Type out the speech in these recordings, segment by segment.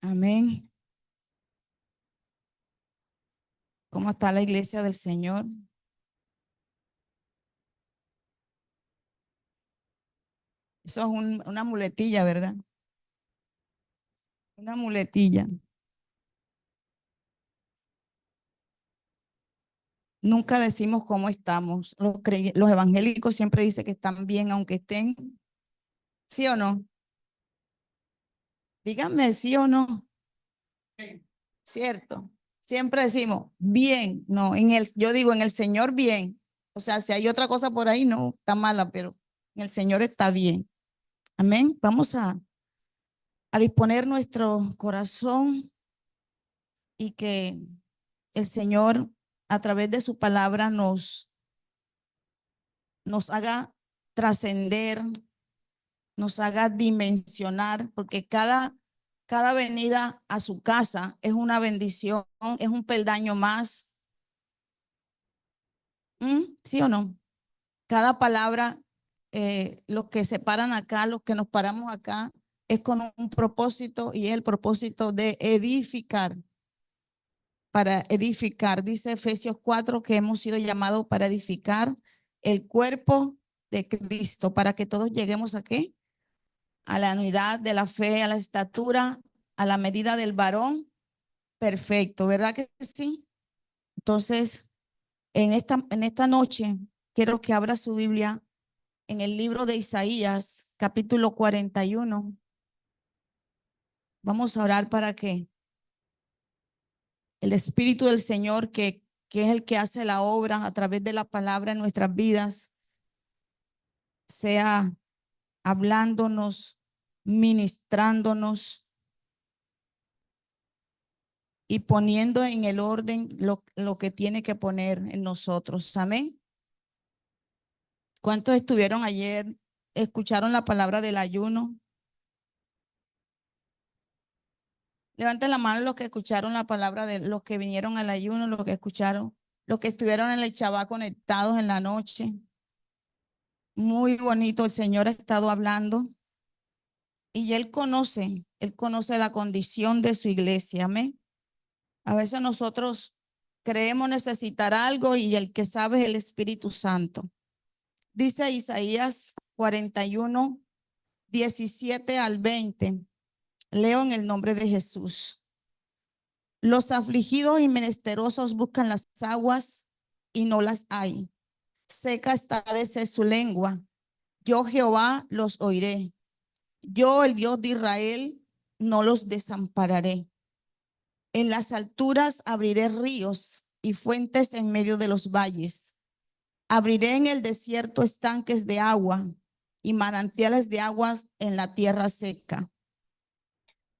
Amén. ¿Cómo está la iglesia del Señor? Eso es una muletilla, ¿verdad? Una muletilla. Nunca decimos cómo estamos. Los evangélicos siempre dicen que están bien, aunque estén, ¿sí o no? Díganme sí o no. Cierto. Siempre decimos bien. No, yo digo en el Señor bien. O sea, si hay otra cosa por ahí, no, está mala, pero en el Señor está bien. Amén. Vamos a disponer nuestro corazón y que el Señor a través de su palabra nos haga trascender, nos haga dimensionar, porque cada venida a su casa es una bendición, es un peldaño más. ¿Sí o no? Cada palabra, los que se paran acá, los que nos paramos acá, es con un propósito y es el propósito de edificar. Para edificar. Dice Efesios 4 que hemos sido llamados para edificar el cuerpo de Cristo, para que todos lleguemos a qué? A la unidad de la fe, a la estatura, a la medida del varón perfecto, ¿verdad que sí? Entonces, en esta noche, quiero que abra su Biblia en el libro de Isaías, capítulo 41. Vamos a orar para que el Espíritu del Señor, que es el que hace la obra a través de la palabra en nuestras vidas, sea hablándonos, ministrándonos y poniendo en el orden lo que tiene que poner en nosotros. Amén. ¿Cuántos estuvieron ayer? ¿Escucharon la palabra del ayuno? Levanten la mano los que escucharon la palabra de los que vinieron al ayuno, los que escucharon, los que estuvieron en el Shabbat conectados en la noche. Muy bonito, el Señor ha estado hablando y Él conoce la condición de su iglesia. Amén. A veces nosotros creemos necesitar algo y el que sabe es el Espíritu Santo. Dice Isaías 41, 17 al 20. Leo en el nombre de Jesús. Los afligidos y menesterosos buscan las aguas y no las hay. Seca está de sed su lengua. Yo Jehová los oiré. Yo, el Dios de Israel, no los desampararé. En las alturas abriré ríos y fuentes en medio de los valles. Abriré en el desierto estanques de agua y manantiales de aguas en la tierra seca.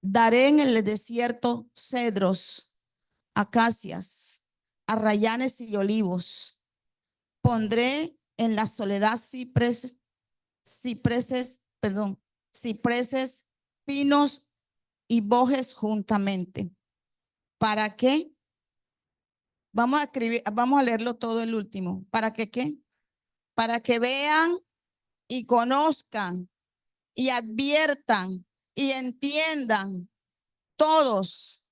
Daré en el desierto cedros, acacias, arrayanes y olivos. Pondré en la soledad cipreses, pinos y bojes juntamente. ¿Para qué? Vamos a leerlo todo el último. ¿Para qué qué? Para que vean y conozcan y adviertan y entiendan todos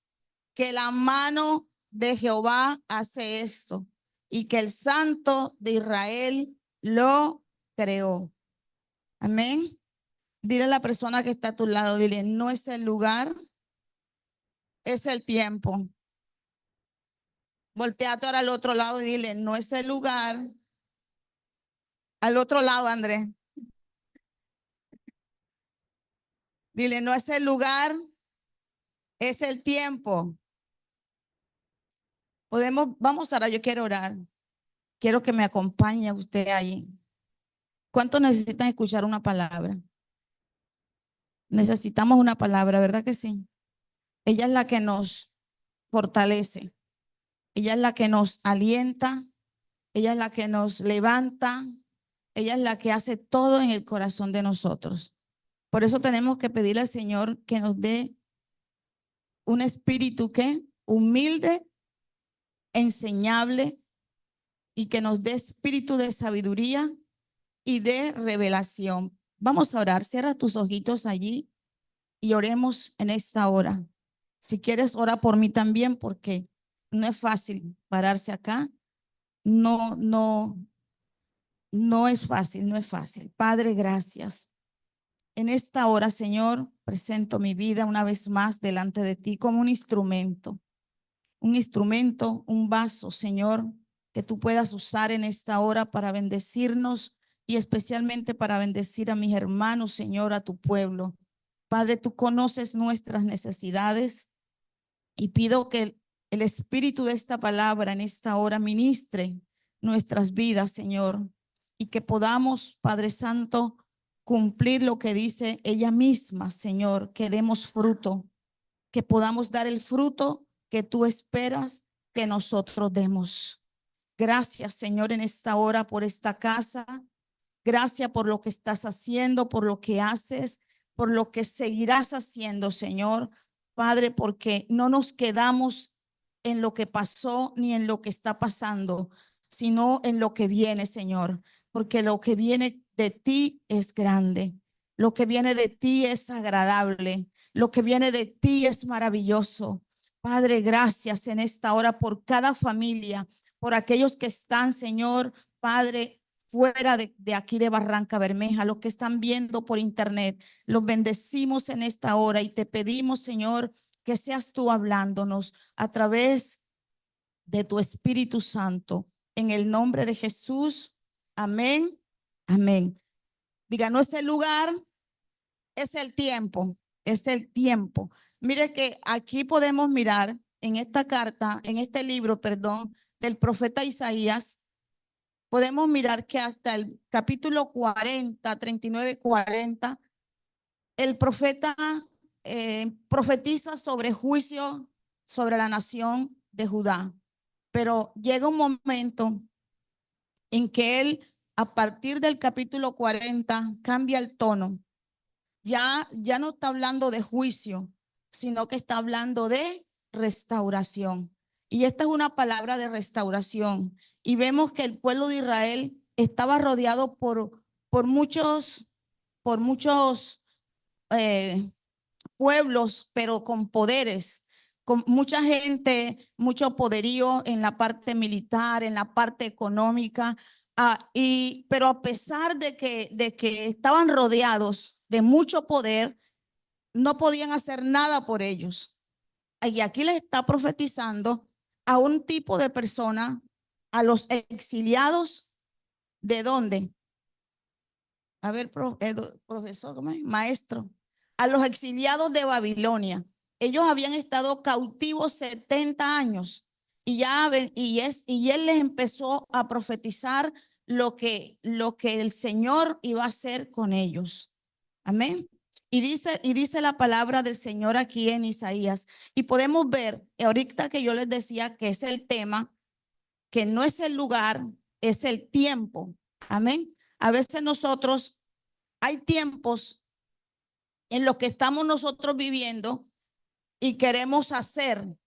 que la mano de Jehová hace esto y que el Santo de Israel lo creó. Amén. Dile a la persona que está a tu lado, dile, no es el lugar, es el tiempo. Volteate ahora al otro lado y dile, no es el lugar. Al otro lado, Andrés. Dile, no es el lugar, es el tiempo. Vamos ahora, yo quiero orar. Quiero que me acompañe usted ahí. ¿Cuántos necesitan escuchar una palabra? Necesitamos una palabra, ¿verdad que sí? Ella es la que nos fortalece. Ella es la que nos alienta. Ella es la que nos levanta. Ella es la que hace todo en el corazón de nosotros. Por eso tenemos que pedirle al Señor que nos dé un espíritu que humilde, enseñable y que nos dé espíritu de sabiduría y de revelación. Vamos a orar. Cierra tus ojitos allí y oremos en esta hora. Si quieres, ora por mí también, porque no es fácil pararse acá. No, no, no es fácil, no es fácil. Padre, gracias. En esta hora, Señor, presento mi vida una vez más delante de ti como un instrumento, un vaso, Señor, que tú puedas usar en esta hora para bendecirnos y especialmente para bendecir a mis hermanos, Señor, a tu pueblo. Padre, tú conoces nuestras necesidades y pido que el espíritu de esta palabra en esta hora ministre nuestras vidas, Señor, y que podamos, Padre Santo, cumplir lo que dice ella misma, Señor, que demos fruto, que podamos dar el fruto que tú esperas que nosotros demos. Gracias, Señor, en esta hora por esta casa. Gracias por lo que estás haciendo, por lo que haces, por lo que seguirás haciendo, Señor. Padre, porque no nos quedamos en lo que pasó ni en lo que está pasando, sino en lo que viene, Señor. Porque lo que viene de ti es grande. Lo que viene de ti es agradable. Lo que viene de ti es maravilloso. Padre, gracias en esta hora por cada familia, por aquellos que están, Señor, Padre, fuera de aquí de Barranca Bermeja, los que están viendo por internet, los bendecimos en esta hora y te pedimos, Señor, que seas tú hablándonos a través de tu Espíritu Santo. En el nombre de Jesús. Amén. Amén. Diga, no es el lugar, es el tiempo. Es el tiempo. Mire que aquí podemos mirar en esta carta, en este libro, perdón, del profeta Isaías. Podemos mirar que hasta el capítulo 40, 39, 40, el profeta profetiza sobre juicio sobre la nación de Judá. Pero llega un momento en que él, a partir del capítulo 40, cambia el tono. Ya no está hablando de juicio, sino que está hablando de restauración. Y esta es una palabra de restauración. Y vemos que el pueblo de Israel estaba rodeado por muchos eh, pueblos, pero con poderes, con mucha gente, mucho poderío en la parte militar, en la parte económica. Pero a pesar de que estaban rodeados de mucho poder, no podían hacer nada por ellos. Y aquí les está profetizando a un tipo de persona, a los exiliados, ¿de dónde? A ver, profesor, ¿cómo es? Maestro, a los exiliados de Babilonia. Ellos habían estado cautivos 70 años y él les empezó a profetizar lo que el Señor iba a hacer con ellos. Amén. Y dice la palabra del Señor aquí en Isaías. Y podemos ver, ahorita que yo les decía que es el tema, que no es el lugar, es el tiempo. Amén. A veces nosotros, hay tiempos en los que estamos nosotros viviendo y queremos hacer.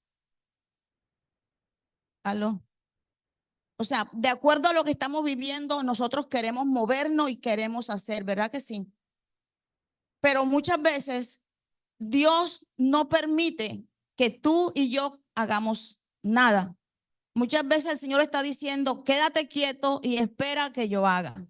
¿Aló? O sea, de acuerdo a lo que estamos viviendo, nosotros queremos movernos y queremos hacer, ¿verdad que sí? Pero muchas veces Dios no permite que tú y yo hagamos nada. Muchas veces el Señor está diciendo, quédate quieto y espera que yo haga.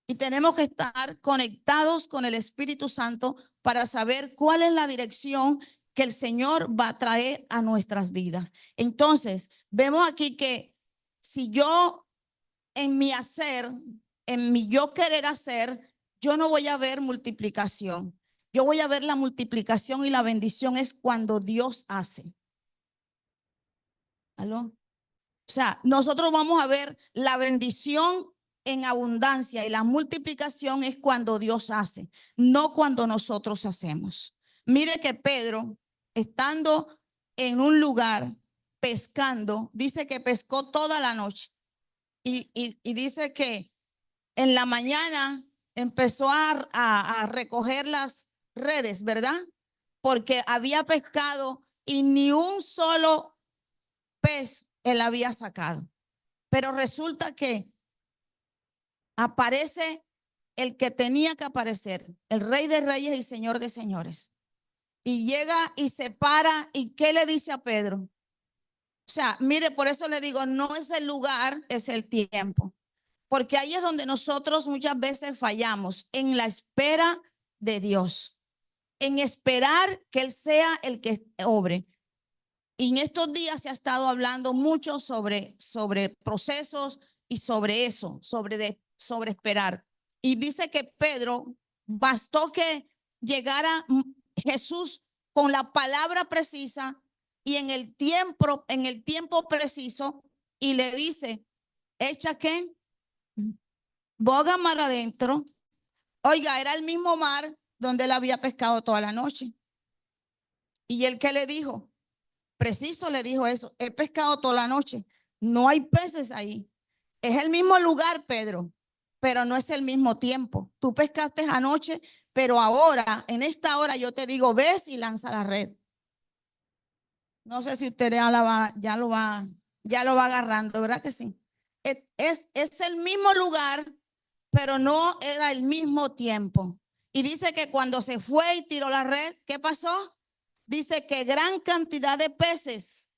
Y tenemos que estar conectados con el Espíritu Santo para saber cuál es la dirección que el Señor va a traer a nuestras vidas. Entonces, vemos aquí que si yo en mi hacer, en mi yo querer hacer, yo no voy a ver multiplicación. Yo voy a ver la multiplicación y la bendición es cuando Dios hace. ¿Aló? O sea, nosotros vamos a ver la bendición en abundancia y la multiplicación es cuando Dios hace, no cuando nosotros hacemos. Mire que Pedro, estando en un lugar pescando, dice que pescó toda la noche y dice que en la mañana empezó a recoger las redes, ¿verdad? Porque había pescado y ni un solo pez él había sacado. Pero resulta que aparece el que tenía que aparecer, el Rey de Reyes y Señor de Señores. y llega y se para. ¿Y qué le dice a Pedro? O sea, mire, por eso le digo, no es el lugar, es el tiempo. Porque ahí es donde nosotros muchas veces fallamos, en la espera de Dios, en esperar que Él sea el que obre. Y en estos días se ha estado hablando mucho sobre procesos y sobre eso, sobre esperar. Y dice que Pedro, bastó que llegara Jesús con la palabra precisa y en el tiempo preciso, y le dice, echa qué, boga mar adentro. Oiga, era el mismo mar donde él había pescado toda la noche. Y él que le dijo, preciso le dijo eso, he pescado toda la noche, no hay peces ahí. Es el mismo lugar, Pedro, pero no es el mismo tiempo. Tú pescaste anoche, pero ahora, en esta hora, yo te digo, ves y lanza la red. No sé si usted ya lo va agarrando, ¿verdad que sí? Es el mismo lugar, pero no era el mismo tiempo. Y dice que cuando se fue y tiró la red, ¿qué pasó? Dice que gran cantidad de peces,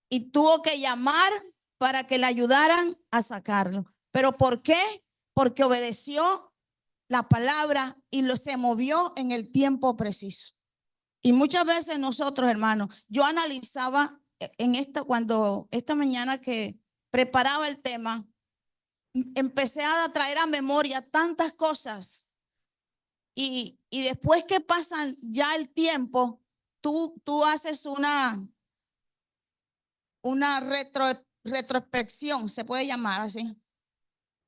y tuvo que llamar para que le ayudaran a sacarlo. ¿Pero por qué? Porque obedeció la palabra y se movió en el tiempo preciso. Y muchas veces nosotros, hermanos, yo analizaba cuando esta mañana que preparaba el tema, empecé a traer a memoria tantas cosas, y después que pasan ya el tiempo, tú haces una retrospección, se puede llamar así.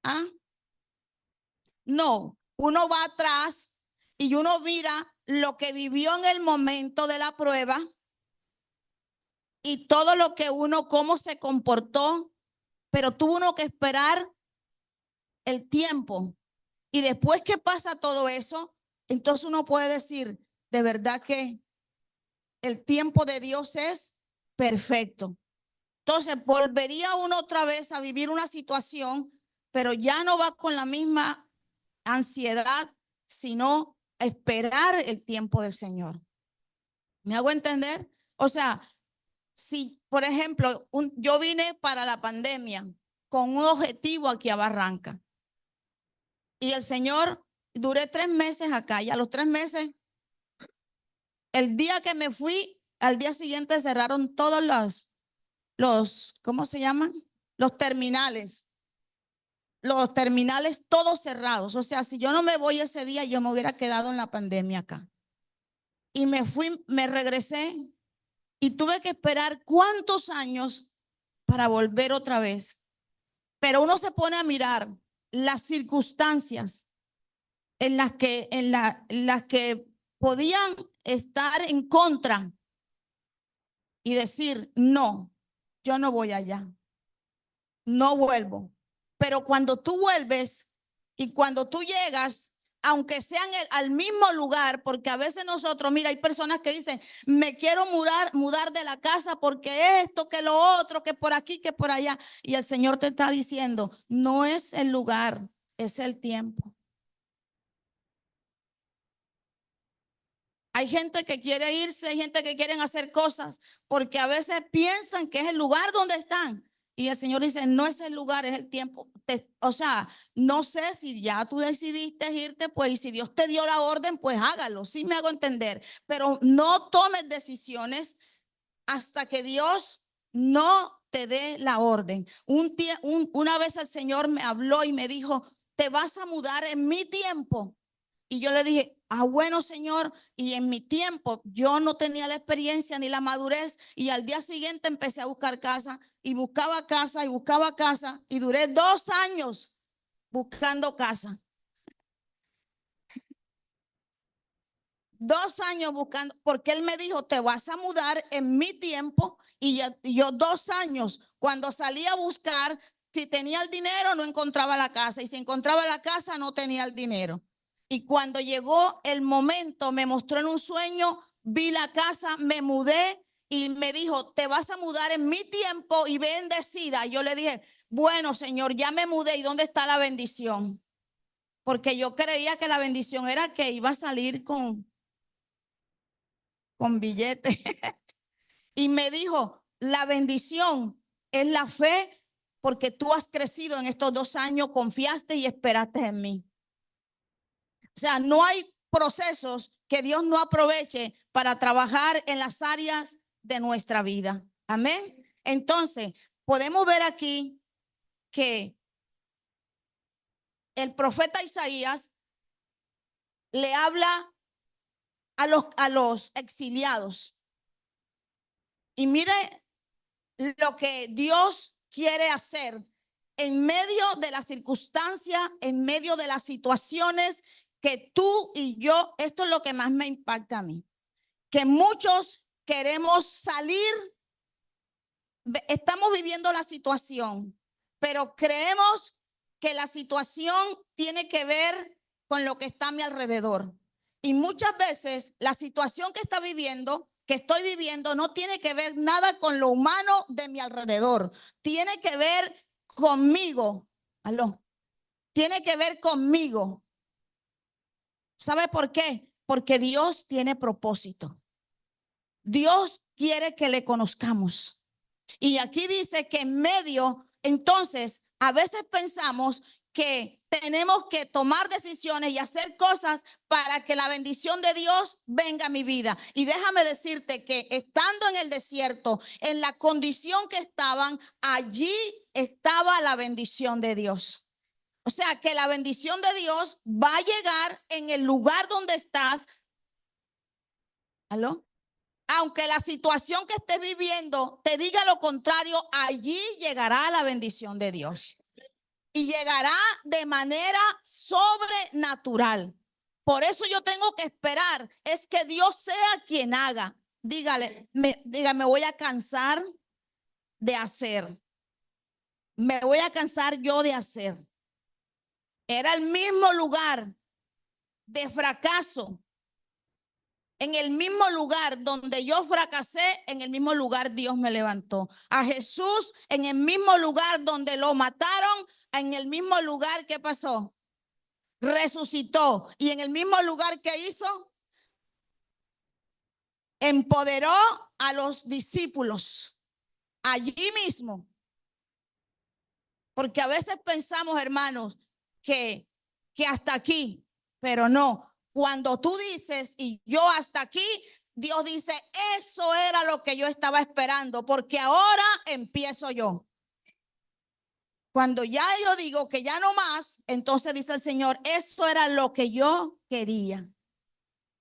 ¿Ah? No, uno va atrás y uno mira lo que vivió en el momento de la prueba y todo lo que cómo se comportó, pero tuvo uno que esperar el tiempo. Y después que pasa todo eso, entonces uno puede decir, de verdad que el tiempo de Dios es perfecto. Entonces volvería uno otra vez a vivir una situación, pero ya no va con la misma ansiedad, sino a esperar el tiempo del Señor. ¿Me hago entender? O sea, si, por ejemplo, yo vine para la pandemia con un objetivo aquí a Barranca, y el Señor, duré 3 meses acá, y a los 3 meses, el día que me fui, al día siguiente cerraron todos ¿cómo se llaman? Los terminales. Los terminales todos cerrados. O sea, si yo no me voy ese día, yo me hubiera quedado en la pandemia acá. Y me fui, me regresé y tuve que esperar cuántos años para volver otra vez. Pero uno se pone a mirar las circunstancias en las que podían estar en contra y decir, no, yo no voy allá, no vuelvo. Pero cuando tú vuelves y cuando tú llegas, aunque sean al mismo lugar, porque a veces nosotros, mira, hay personas que dicen, me quiero mudar de la casa porque esto, que lo otro, que por aquí, que por allá. Y el Señor te está diciendo, no es el lugar, es el tiempo. Hay gente que quiere irse, hay gente que quieren hacer cosas porque a veces piensan que es el lugar donde están. Y el Señor dice, no es el lugar, es el tiempo. O sea, no sé si ya tú decidiste irte, pues, y si Dios te dio la orden, pues hágalo. Sí me hago entender. Pero no tomes decisiones hasta que Dios no te dé la orden. Una vez el Señor me habló y me dijo, te vas a mudar en mi tiempo. Y yo le dije, bueno, Señor, y en mi tiempo yo no tenía la experiencia ni la madurez, y al día siguiente empecé a buscar casa y buscaba casa y buscaba casa y duré 2 años buscando casa. 2 años buscando, porque él me dijo, te vas a mudar en mi tiempo, y yo 2 años, cuando salí a buscar, si tenía el dinero no encontraba la casa, y si encontraba la casa no tenía el dinero. Y cuando llegó el momento, me mostró en un sueño, vi la casa, me mudé y me dijo, te vas a mudar en mi tiempo y bendecida. Y yo le dije, bueno, Señor, ya me mudé, ¿y dónde está la bendición? Porque yo creía que la bendición era que iba a salir con billete. Y me dijo, la bendición es la fe porque tú has crecido en estos 2 años, confiaste y esperaste en mí. O sea, no hay procesos que Dios no aproveche para trabajar en las áreas de nuestra vida. Amén. Entonces, podemos ver aquí que el profeta Isaías le habla a los exiliados. Y mire lo que Dios quiere hacer en medio de las circunstancias, en medio de las situaciones que tú y yo, esto es lo que más me impacta a mí, que muchos queremos salir, estamos viviendo la situación, pero creemos que la situación tiene que ver con lo que está a mi alrededor. Y muchas veces la situación que estoy viviendo, no tiene que ver nada con lo humano de mi alrededor. Tiene que ver conmigo. Aló. Tiene que ver conmigo. ¿Sabe por qué? Porque Dios tiene propósito. Dios quiere que le conozcamos. Y aquí dice que en medio, entonces, a veces pensamos que tenemos que tomar decisiones y hacer cosas para que la bendición de Dios venga a mi vida. Y déjame decirte que estando en el desierto, en la condición que estaban, allí estaba la bendición de Dios. O sea, que la bendición de Dios va a llegar en el lugar donde estás. ¿Aló? Aunque la situación que estés viviendo te diga lo contrario, allí llegará la bendición de Dios. Y llegará de manera sobrenatural. Por eso yo tengo que esperar, es que Dios sea quien haga. Dígale, me voy a cansar de hacer. Me voy a cansar yo de hacer. Era el mismo lugar de fracaso. En el mismo lugar donde yo fracasé, en el mismo lugar Dios me levantó. A Jesús, en el mismo lugar donde lo mataron, en el mismo lugar, ¿qué pasó? Resucitó. Y en el mismo lugar que hizo, empoderó a los discípulos. Allí mismo. Porque a veces pensamos, hermanos, que hasta aquí, pero no. Cuando tú dices, y yo hasta aquí, Dios dice, eso era lo que yo estaba esperando, porque ahora empiezo yo. Cuando ya yo digo que ya no más, entonces dice el Señor, eso era lo que yo quería.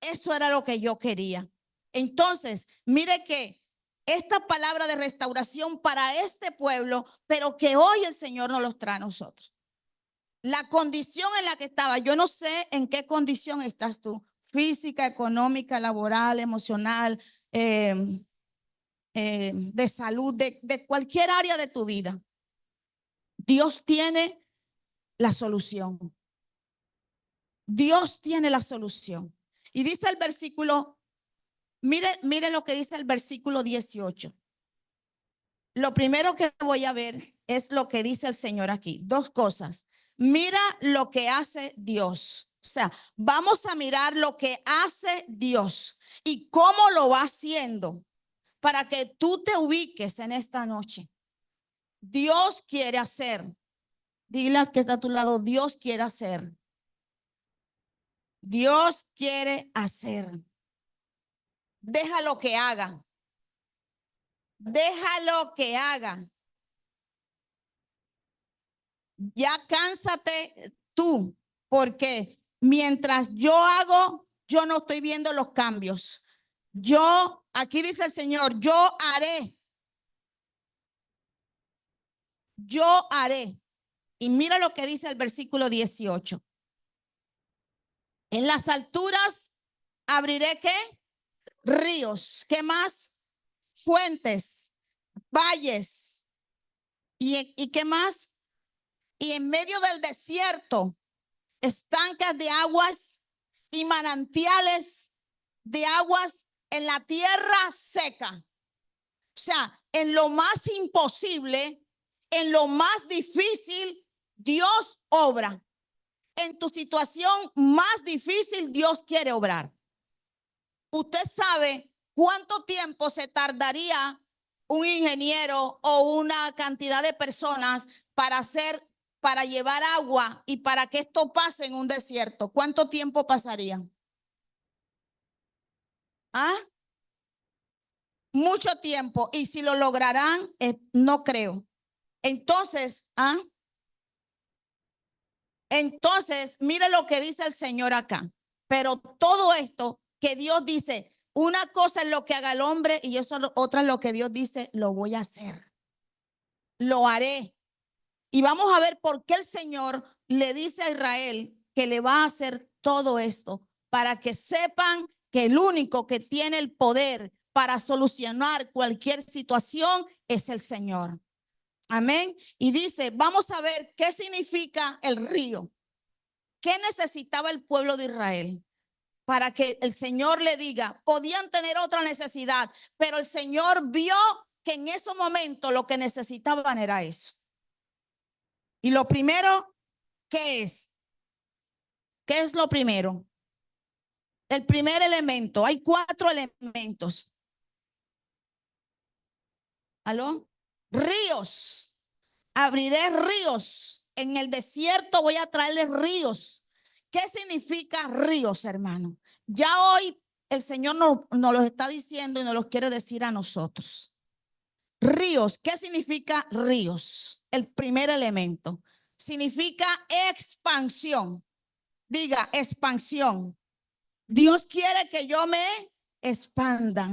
Eso era lo que yo quería. Entonces, mire que esta palabra de restauración para este pueblo, pero que hoy el Señor nos los trae a nosotros. La condición en la que estaba, yo no sé en qué condición estás tú, física, económica, laboral, emocional, de salud, de cualquier área de tu vida. Dios tiene la solución. Dios tiene la solución. Y dice el versículo, mire lo que dice el versículo 18. Lo primero que voy a ver es lo que dice el Señor aquí. 2 cosas. Mira lo que hace Dios. O sea, vamos a mirar lo que hace Dios y cómo lo va haciendo para que tú te ubiques en esta noche. Dios quiere hacer. Dile al que está a tu lado, Dios quiere hacer. Dios quiere hacer. Déjalo que haga. Déjalo que haga. Ya cánsate tú, porque mientras yo hago, yo no estoy viendo los cambios. Aquí dice el Señor, yo haré. Yo haré. Y mira lo que dice el versículo 18. En las alturas abriré ¿qué? Ríos. ¿Qué más? Fuentes, valles. ¿Y qué más? Y en medio del desierto, estancas de aguas y manantiales de aguas en la tierra seca. O sea, en lo más imposible, en lo más difícil, Dios obra. En tu situación más difícil, Dios quiere obrar. Usted sabe ¿Cuánto tiempo se tardaría un ingeniero o una cantidad de personas para llevar agua y para que esto pase en un desierto? ¿Cuánto tiempo pasaría? ¿Ah? Mucho tiempo. Y si lo lograrán, no creo. Entonces, entonces, mire lo que dice el Señor acá. Pero todo esto que Dios dice, una cosa es lo que haga el hombre y otra es lo que Dios dice, lo voy a hacer. Lo haré. Y vamos a ver por qué el Señor le dice a Israel que le va a hacer todo esto, para que sepan que el único que tiene el poder para solucionar cualquier situación es el Señor. Amén. Y dice, vamos a ver qué significa el río. ¿Qué necesitaba el pueblo de Israel? Para que el Señor le diga, podían tener otra necesidad, pero el Señor vio que en ese momento lo que necesitaban era eso. Y lo primero, ¿qué es? ¿Qué es lo primero? El primer elemento, hay 4 elementos. ¿Aló? Ríos. Abriré ríos. En el desierto voy a traerles ríos. ¿Qué significa ríos, hermano? Ya hoy el Señor nos los está diciendo y nos los quiere decir a nosotros. Ríos, ¿qué significa ríos? El primer elemento. Significa expansión. Diga, expansión. Dios quiere que yo me expanda.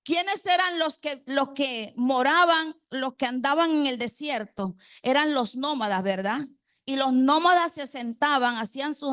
¿Quiénes eran los que moraban, los que andaban en el desierto? Eran los nómadas, ¿verdad? Y los nómadas se sentaban, hacían sus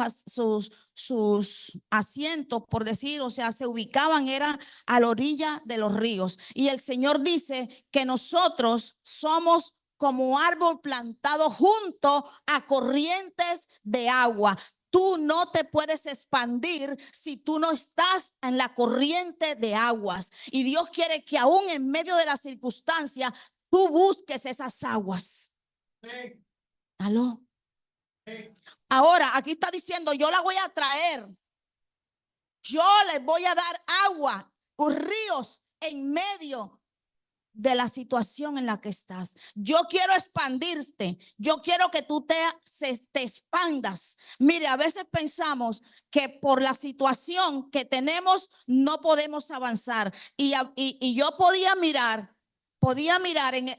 asientos, por decir, o sea, se ubicaban, era a la orilla de los ríos. Y el Señor dice que nosotros somos como árbol plantado junto a corrientes de agua. Tú no te puedes expandir si tú no estás en la corriente de aguas. Y Dios quiere que aún en medio de la circunstancia, tú busques esas aguas. ¿Aló? Ahora, aquí está diciendo, yo la voy a traer. Yo les voy a dar agua, ríos en medio de la situación en la que estás. Yo quiero expandirte. Yo quiero que tú te expandas. Mire, a veces pensamos que por la situación que tenemos no podemos avanzar. Y yo podía mirar en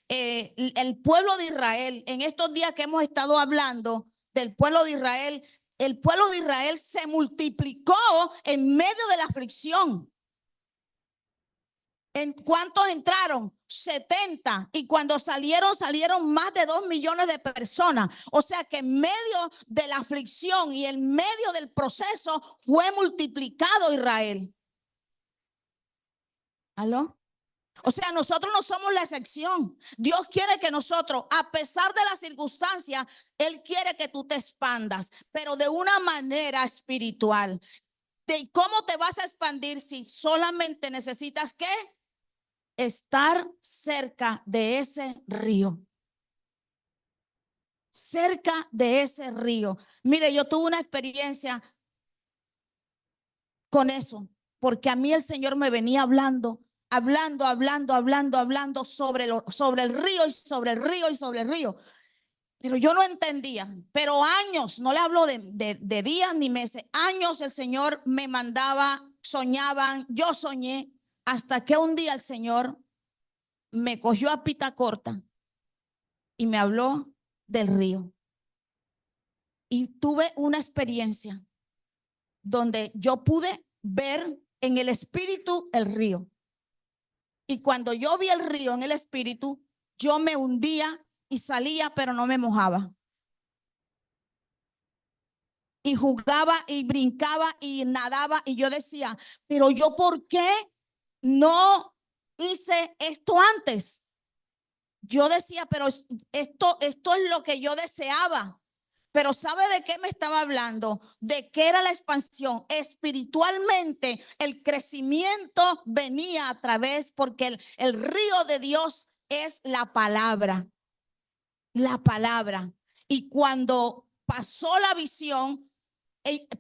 el pueblo de Israel. En estos días que hemos estado hablando del pueblo de Israel, el pueblo de Israel se multiplicó en medio de la aflicción. ¿En cuántos entraron? 70. Y cuando salieron más de 2 millones de personas. O sea que en medio de la aflicción y en medio del proceso fue multiplicado Israel. ¿Aló? O sea, nosotros no somos la excepción. Dios quiere que nosotros, a pesar de las circunstancias, Él quiere que tú te expandas, pero de una manera espiritual. ¿De cómo te vas a expandir si solamente necesitas qué? Estar cerca de ese río. Cerca de ese río. Mire, yo tuve una experiencia con eso, porque a mí el Señor me venía hablando sobre el río y sobre el río y sobre el río. Pero yo no entendía. Pero años, no le hablo de días ni meses, años el Señor me mandaba, soñaban, yo soñé, hasta que un día el Señor me cogió a pita corta y me habló del río. Y tuve una experiencia donde yo pude ver en el espíritu el río. Y cuando yo vi el río en el espíritu, yo me hundía y salía, pero no me mojaba. Y jugaba y brincaba y nadaba y yo decía, pero yo ¿por qué no hice esto antes? Yo decía, pero esto es lo que yo deseaba. Pero ¿sabe de qué me estaba hablando? De qué era la expansión. Espiritualmente, el crecimiento venía a través, porque el río de Dios es la palabra. La palabra. Y cuando pasó la visión,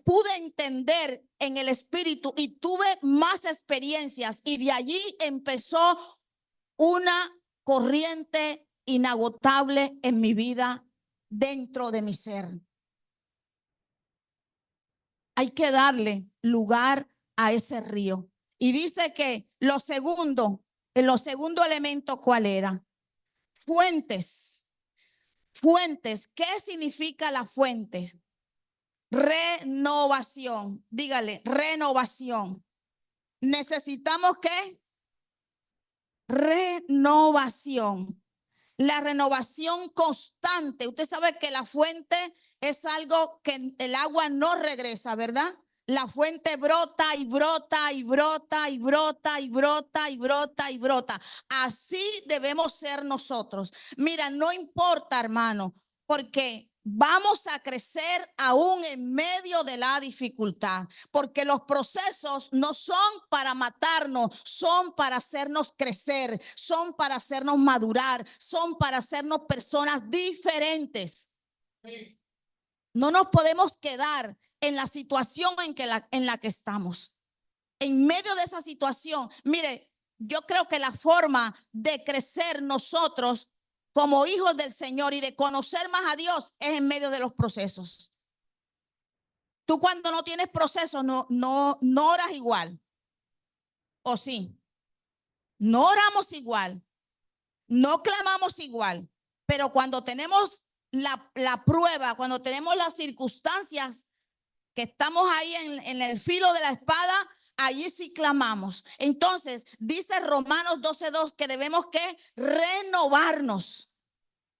pude entender en el espíritu y tuve más experiencias, y de allí empezó una corriente inagotable en mi vida, dentro de mi ser. Hay que darle lugar a ese río. Y dice que el segundo elemento, ¿cuál era? Fuentes. Fuentes. ¿Qué significa la fuente? Renovación. Dígale, renovación. ¿Necesitamos qué? Renovación. La renovación constante. Usted sabe que la fuente es algo que el agua no regresa, ¿verdad? La fuente brota y brota y brota y brota y brota y brota y brota. Así debemos ser nosotros. Mira, no importa, hermano, porque vamos a crecer aún en medio de la dificultad, porque los procesos no son para matarnos, son para hacernos crecer, son para hacernos madurar, son para hacernos personas diferentes. No nos podemos quedar en la situación en la que estamos. En medio de esa situación, mire, yo creo que la forma de crecer nosotros como hijos del Señor y de conocer más a Dios es en medio de los procesos. Tú cuando no tienes procesos no oras igual. ¿O sí? No oramos igual. No clamamos igual. Pero cuando tenemos la prueba, cuando tenemos las circunstancias, que estamos ahí en el filo de la espada, allí sí clamamos. Entonces, dice Romanos 12:2 que debemos que renovarnos.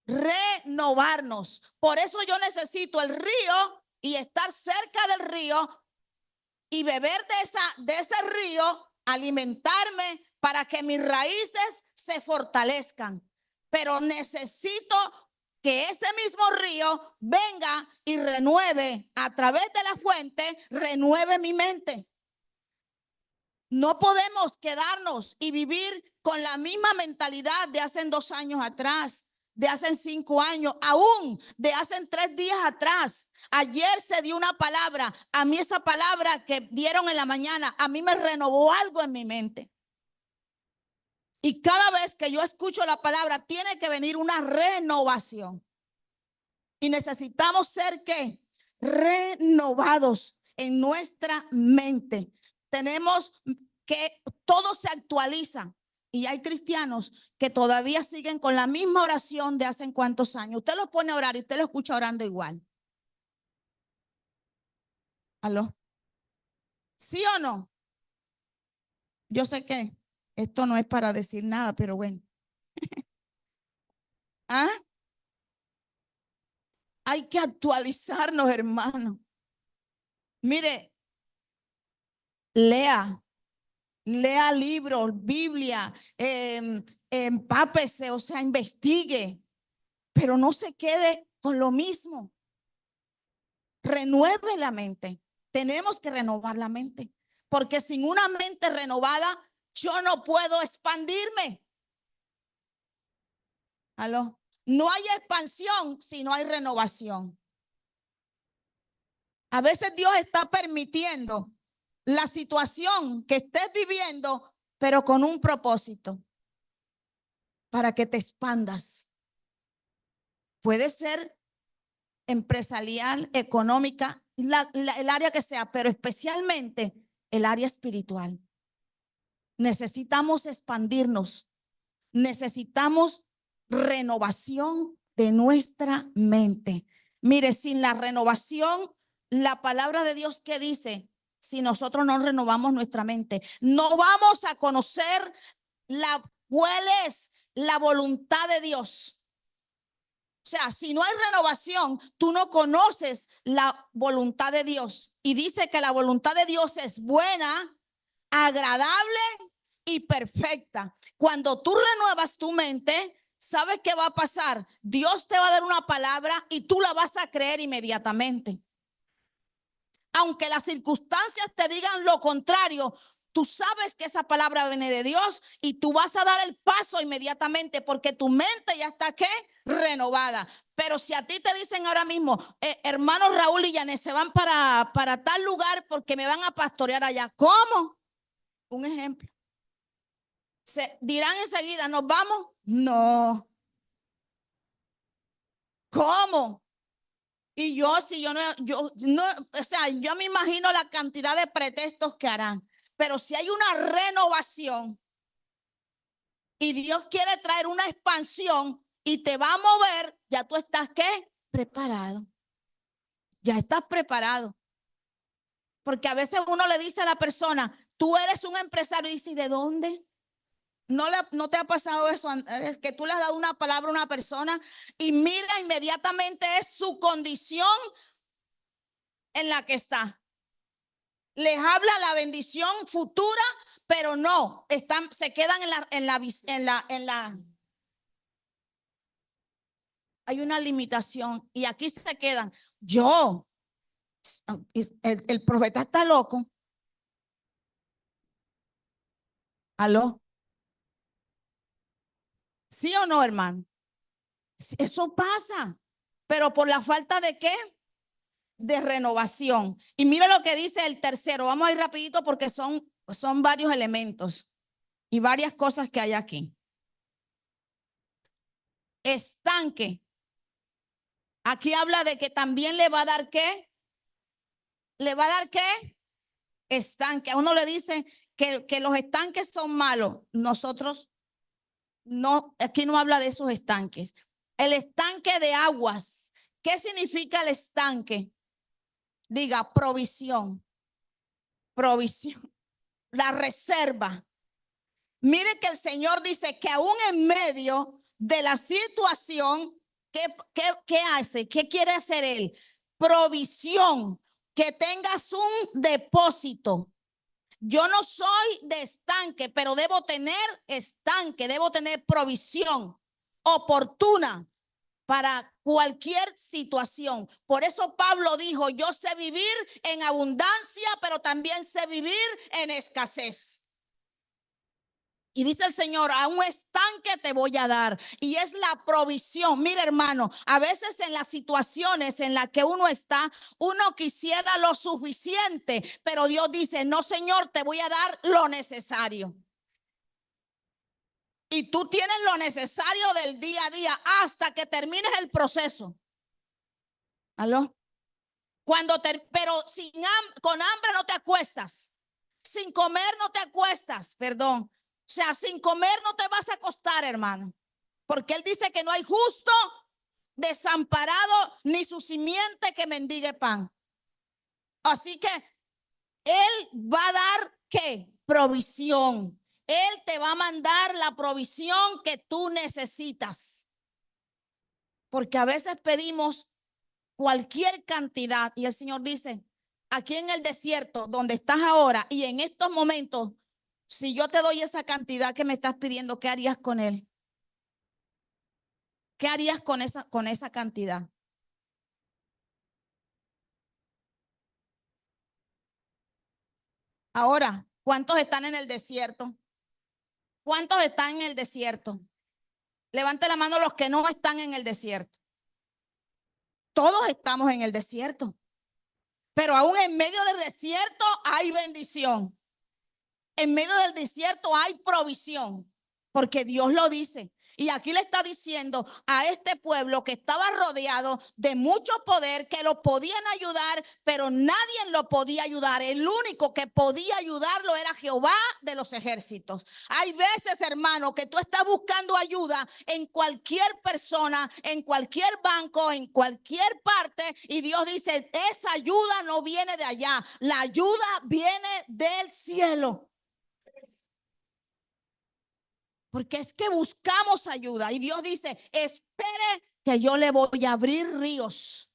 Renovarnos. Por eso yo necesito el río y estar cerca del río y beber de ese río, alimentarme para que mis raíces se fortalezcan. Pero necesito que ese mismo río venga y renueve a través de la fuente, renueve mi mente. No podemos quedarnos y vivir con la misma mentalidad de hace 2 años atrás, de hace 5 años, aún de hace 3 días atrás. Ayer se dio una palabra. A mí esa palabra que dieron en la mañana, a mí me renovó algo en mi mente. Y cada vez que yo escucho la palabra, tiene que venir una renovación. Y necesitamos ser ¿qué? Renovados en nuestra mente. Tenemos que todo se actualiza. Y hay cristianos que todavía siguen con la misma oración de hace cuántos años. Usted lo pone a orar y usted lo escucha orando igual. ¿Aló? ¿Sí o no? Yo sé que esto no es para decir nada, pero bueno. ¿Ah? Hay que actualizarnos, hermano. Mire, lea libros, Biblia, empápese, o sea, investigue, pero no se quede con lo mismo. Renueve la mente. Tenemos que renovar la mente, porque sin una mente renovada, yo no puedo expandirme. ¿Aló? No hay expansión si no hay renovación. A veces Dios está permitiendo la situación que estés viviendo, pero con un propósito, para que te expandas. Puede ser empresarial, económica, el área que sea, pero especialmente el área espiritual. Necesitamos expandirnos, necesitamos renovación de nuestra mente. Mire, sin la renovación, la palabra de Dios que dice, si nosotros no renovamos nuestra mente, no vamos a conocer cuál es la voluntad de Dios. O sea, si no hay renovación, tú no conoces la voluntad de Dios. Y dice que la voluntad de Dios es buena, agradable y perfecta. Cuando tú renuevas tu mente, ¿sabes qué va a pasar? Dios te va a dar una palabra y tú la vas a creer inmediatamente. Aunque las circunstancias te digan lo contrario, tú sabes que esa palabra viene de Dios y tú vas a dar el paso inmediatamente porque tu mente ya está, ¿qué? Renovada. Pero si a ti te dicen ahora mismo, hermanos Raúl y Yanet se van para tal lugar porque me van a pastorear allá. ¿Cómo? Un ejemplo. Se dirán enseguida, ¿nos vamos? No. ¿Cómo? Y yo, si yo no, o sea, yo me imagino la cantidad de pretextos que harán. Pero si hay una renovación y Dios quiere traer una expansión y te va a mover, ya tú estás, ¿qué? Preparado. Ya estás preparado. Porque a veces uno le dice a la persona, tú eres un empresario y dice, ¿de dónde? ¿No te ha pasado eso? Es que tú le has dado una palabra a una persona y mira inmediatamente es su condición en la que está. Les habla la bendición futura, pero no, se quedan hay una limitación y aquí se quedan. El profeta está loco. ¿Aló? ¿Sí o no, hermano? Eso pasa, pero por la falta de ¿qué? De renovación. Y mira lo que dice el tercero. Vamos a ir rapidito porque son varios elementos y varias cosas que hay aquí. Estanque. Aquí habla de que también le va a dar ¿qué? ¿Le va a dar qué? Estanque. A uno le dicen que los estanques son malos. Nosotros no, aquí no habla de esos estanques. El estanque de aguas. ¿Qué significa el estanque? Diga, provisión. Provisión. La reserva. Mire que el Señor dice que aún en medio de la situación, ¿qué hace? ¿Qué quiere hacer Él? Provisión. Que tengas un depósito. Yo no soy de estanque, pero debo tener estanque, debo tener provisión oportuna para cualquier situación. Por eso Pablo dijo, yo sé vivir en abundancia, pero también sé vivir en escasez. Y dice el Señor, a un estanque te voy a dar. Y es la provisión. Mira, hermano, a veces en las situaciones en las que uno está, uno quisiera lo suficiente, pero Dios dice, no, Señor, te voy a dar lo necesario. Y tú tienes lo necesario del día a día hasta que termines el proceso. ¿Aló? Pero con hambre no te acuestas. Sin comer no te acuestas, perdón. O sea, sin comer no te vas a acostar, hermano. Porque Él dice que no hay justo desamparado ni su simiente que mendigue pan. Así que Él va a dar ¿qué? Provisión. Él te va a mandar la provisión que tú necesitas. Porque a veces pedimos cualquier cantidad y el Señor dice, aquí en el desierto donde estás ahora y en estos momentos, si yo te doy esa cantidad que me estás pidiendo, ¿qué harías con él? ¿Qué harías con esa cantidad? Ahora, ¿cuántos están en el desierto? ¿Cuántos están en el desierto? Levante la mano los que no están en el desierto. Todos estamos en el desierto. Pero aún en medio del desierto hay bendición. En medio del desierto hay provisión. Porque Dios lo dice. Y aquí le está diciendo a este pueblo que estaba rodeado de mucho poder, que lo podían ayudar, pero nadie lo podía ayudar. El único que podía ayudarlo era Jehová de los ejércitos. Hay veces, hermano, que tú estás buscando ayuda en cualquier persona, en cualquier banco, en cualquier parte, y Dios dice, esa ayuda no viene de allá, la ayuda viene del cielo. Porque es que buscamos ayuda y Dios dice, espere que yo le voy a abrir ríos.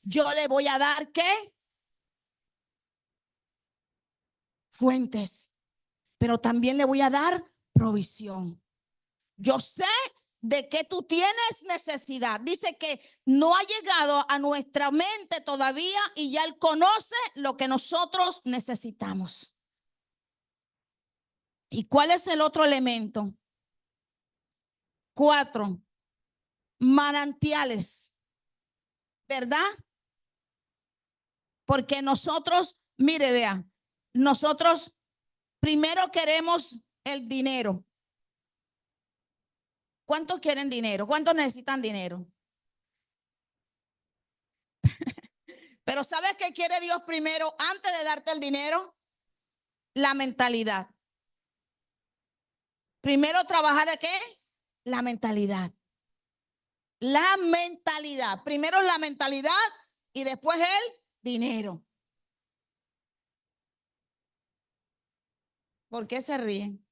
Yo le voy a dar ¿qué? Fuentes. Pero también le voy a dar provisión. Yo sé de que tú tienes necesidad. Dice que no ha llegado a nuestra mente todavía y ya Él conoce lo que nosotros necesitamos. ¿Y cuál es el otro elemento? 4, manantiales, ¿verdad? Porque nosotros, mire, vea, nosotros primero queremos el dinero. ¿Cuántos quieren dinero? ¿Cuántos necesitan dinero? Pero ¿sabes qué quiere Dios primero antes de darte el dinero? La mentalidad. Primero trabajar ¿de qué? La mentalidad. La mentalidad. Primero la mentalidad y después el dinero. ¿Por qué se ríen?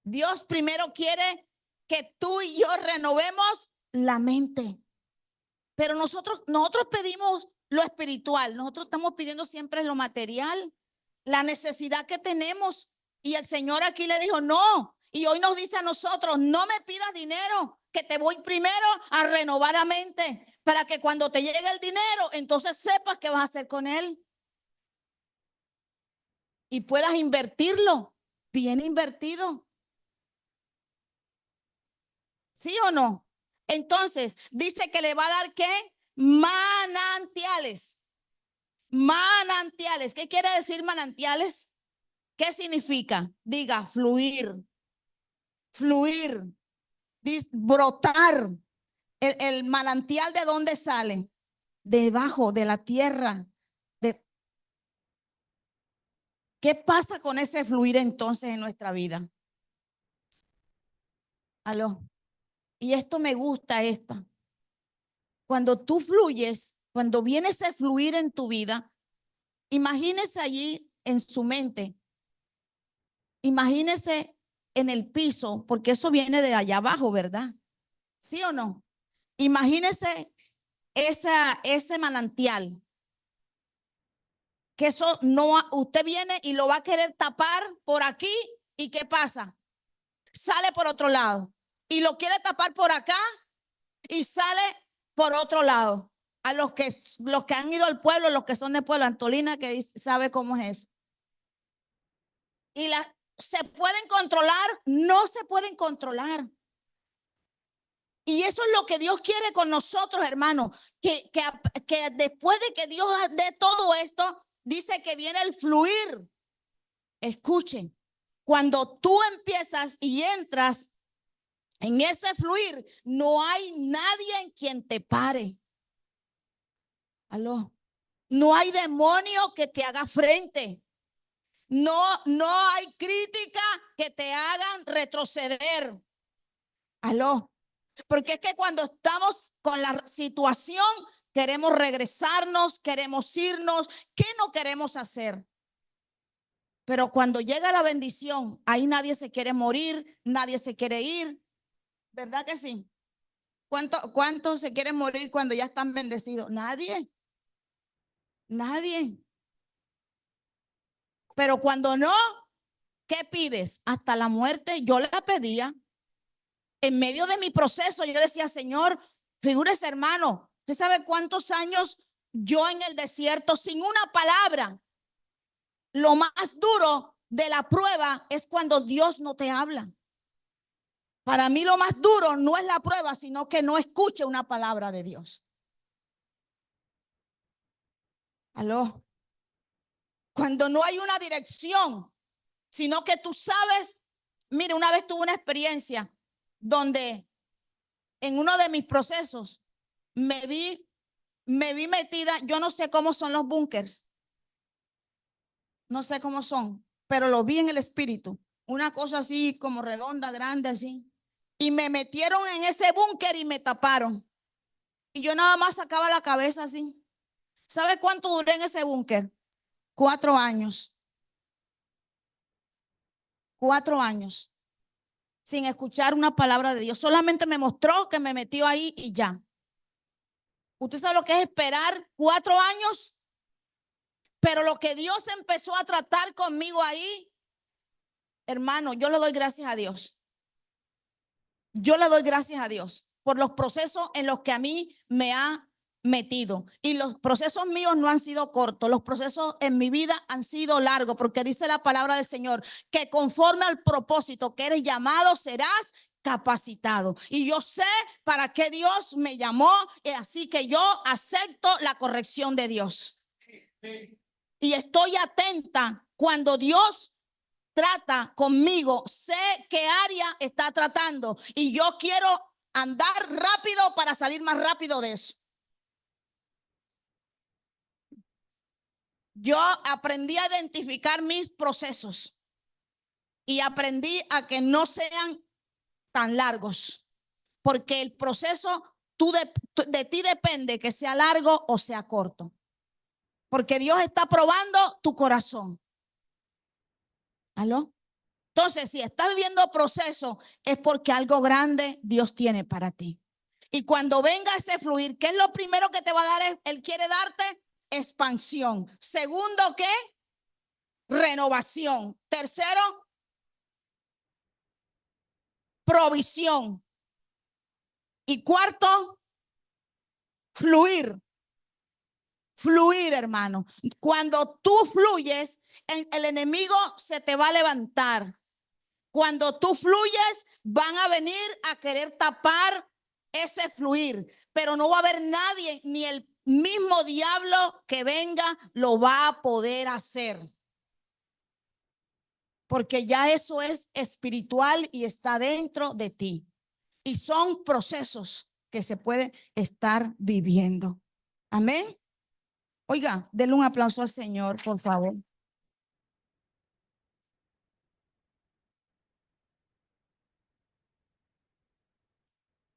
Dios primero quiere que tú y yo renovemos la mente. Pero nosotros pedimos lo espiritual, nosotros estamos pidiendo siempre lo material, la necesidad que tenemos. Y el Señor aquí le dijo, no. Y hoy nos dice a nosotros, no me pidas dinero, que te voy primero a renovar la mente, para que cuando te llegue el dinero, entonces sepas qué vas a hacer con él. Y puedas invertirlo, bien invertido. ¿Sí o no? Entonces, dice que le va a dar ¿qué? Manantiales. Manantiales. ¿Qué quiere decir manantiales? ¿Qué significa? Diga, fluir, fluir, brotar. El manantial ¿de dónde sale? Debajo de la tierra. De, ¿qué pasa con ese fluir entonces en nuestra vida? Aló. Y esto me gusta esta. Cuando tú fluyes, cuando viene ese fluir en tu vida, imagínese allí en su mente, imagínese en el piso, porque eso viene de allá abajo, ¿verdad? ¿Sí o no? Imagínese ese manantial, que eso no, usted viene y lo va a querer tapar por aquí, ¿y qué pasa? Sale por otro lado y lo quiere tapar por acá y sale por otro lado. A los que han ido al pueblo, los que son de pueblo, Antolina que sabe cómo es eso. Y se pueden controlar, no se pueden controlar. Y eso es lo que Dios quiere con nosotros, hermanos, que después de que Dios dé todo esto, dice que viene el fluir. Escuchen, cuando tú empiezas y entras en ese fluir, no hay nadie en quien te pare. Aló. No hay demonio que te haga frente. No hay crítica que te hagan retroceder. Aló. Porque es que cuando estamos con la situación, queremos regresarnos, queremos irnos. ¿Qué no queremos hacer? Pero cuando llega la bendición, ahí nadie se quiere morir, nadie se quiere ir. ¿Verdad que sí? ¿Cuántos se quieren morir cuando ya están bendecidos? Nadie. Nadie. Pero cuando no, ¿qué pides? Hasta la muerte. Yo la pedía. En medio de mi proceso, yo decía, Señor, figúrese, hermano, ¿usted sabe cuántos años yo en el desierto sin una palabra? Lo más duro de la prueba es cuando Dios no te habla. Para mí lo más duro no es la prueba, sino que no escuche una palabra de Dios. Aló. Cuando no hay una dirección, sino que tú sabes, mire, una vez tuve una experiencia donde en uno de mis procesos me vi metida, yo no sé cómo son los búnkers, no sé cómo son, pero lo vi en el espíritu, una cosa así como redonda, grande así, y me metieron en ese búnker y me taparon, y yo nada más sacaba la cabeza así. ¿Sabe cuánto duré en ese búnker? 4 años, 4 años, sin escuchar una palabra de Dios, solamente me mostró que me metió ahí y ya. ¿Usted sabe lo que es esperar 4 años? Pero lo que Dios empezó a tratar conmigo ahí, hermano, yo le doy gracias a Dios. Yo le doy gracias a Dios por los procesos en los que a mí me ha metido. Y los procesos míos no han sido cortos, los procesos en mi vida han sido largos, porque dice la palabra del Señor que conforme al propósito que eres llamado serás capacitado. Y yo sé para qué Dios me llamó, así que yo acepto la corrección de Dios. Y estoy atenta cuando Dios trata conmigo, sé qué área está tratando y yo quiero andar rápido para salir más rápido de eso. Yo aprendí a identificar mis procesos y aprendí a que no sean tan largos, porque el proceso de ti depende que sea largo o sea corto, porque Dios está probando tu corazón. ¿Aló? Entonces, si estás viviendo proceso, es porque algo grande Dios tiene para ti. Y cuando venga ese fluir, ¿qué es lo primero que te va a dar? Él quiere darte expansión. Segundo, ¿qué? Renovación. Tercero, provisión. Y cuarto, fluir. Fluir, hermano. Cuando tú fluyes, el enemigo se te va a levantar. Cuando tú fluyes, van a venir a querer tapar ese fluir, pero no va a haber nadie, ni el mismo diablo que venga lo va a poder hacer. Porque ya eso es espiritual y está dentro de ti. Y son procesos que se pueden estar viviendo. Amén. Oiga, denle un aplauso al Señor, por favor.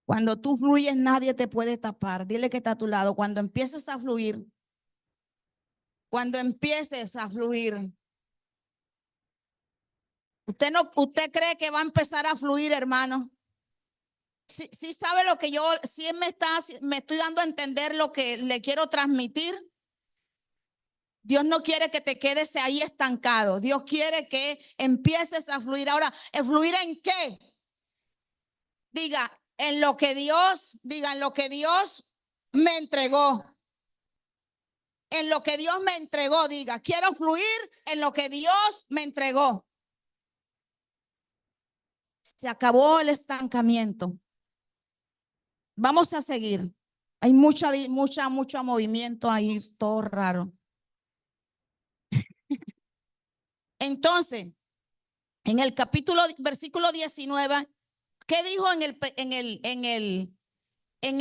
Cuando tú fluyes, nadie te puede tapar. Dile que está a tu lado. Cuando empieces a fluir, cuando empieces a fluir, usted cree que va a empezar a fluir, hermano. Sí sabe lo que yo, sí me estoy dando a entender lo que le quiero transmitir. Dios no quiere que te quedes ahí estancado. Dios quiere que empieces a fluir. Ahora, ¿fluir en qué? Diga, en lo que Dios, diga, en lo que Dios me entregó. En lo que Dios me entregó, diga, quiero fluir en lo que Dios me entregó. Se acabó el estancamiento. Vamos a seguir. Hay mucho movimiento ahí, todo raro. Entonces, en el versículo 19, ¿qué dijo en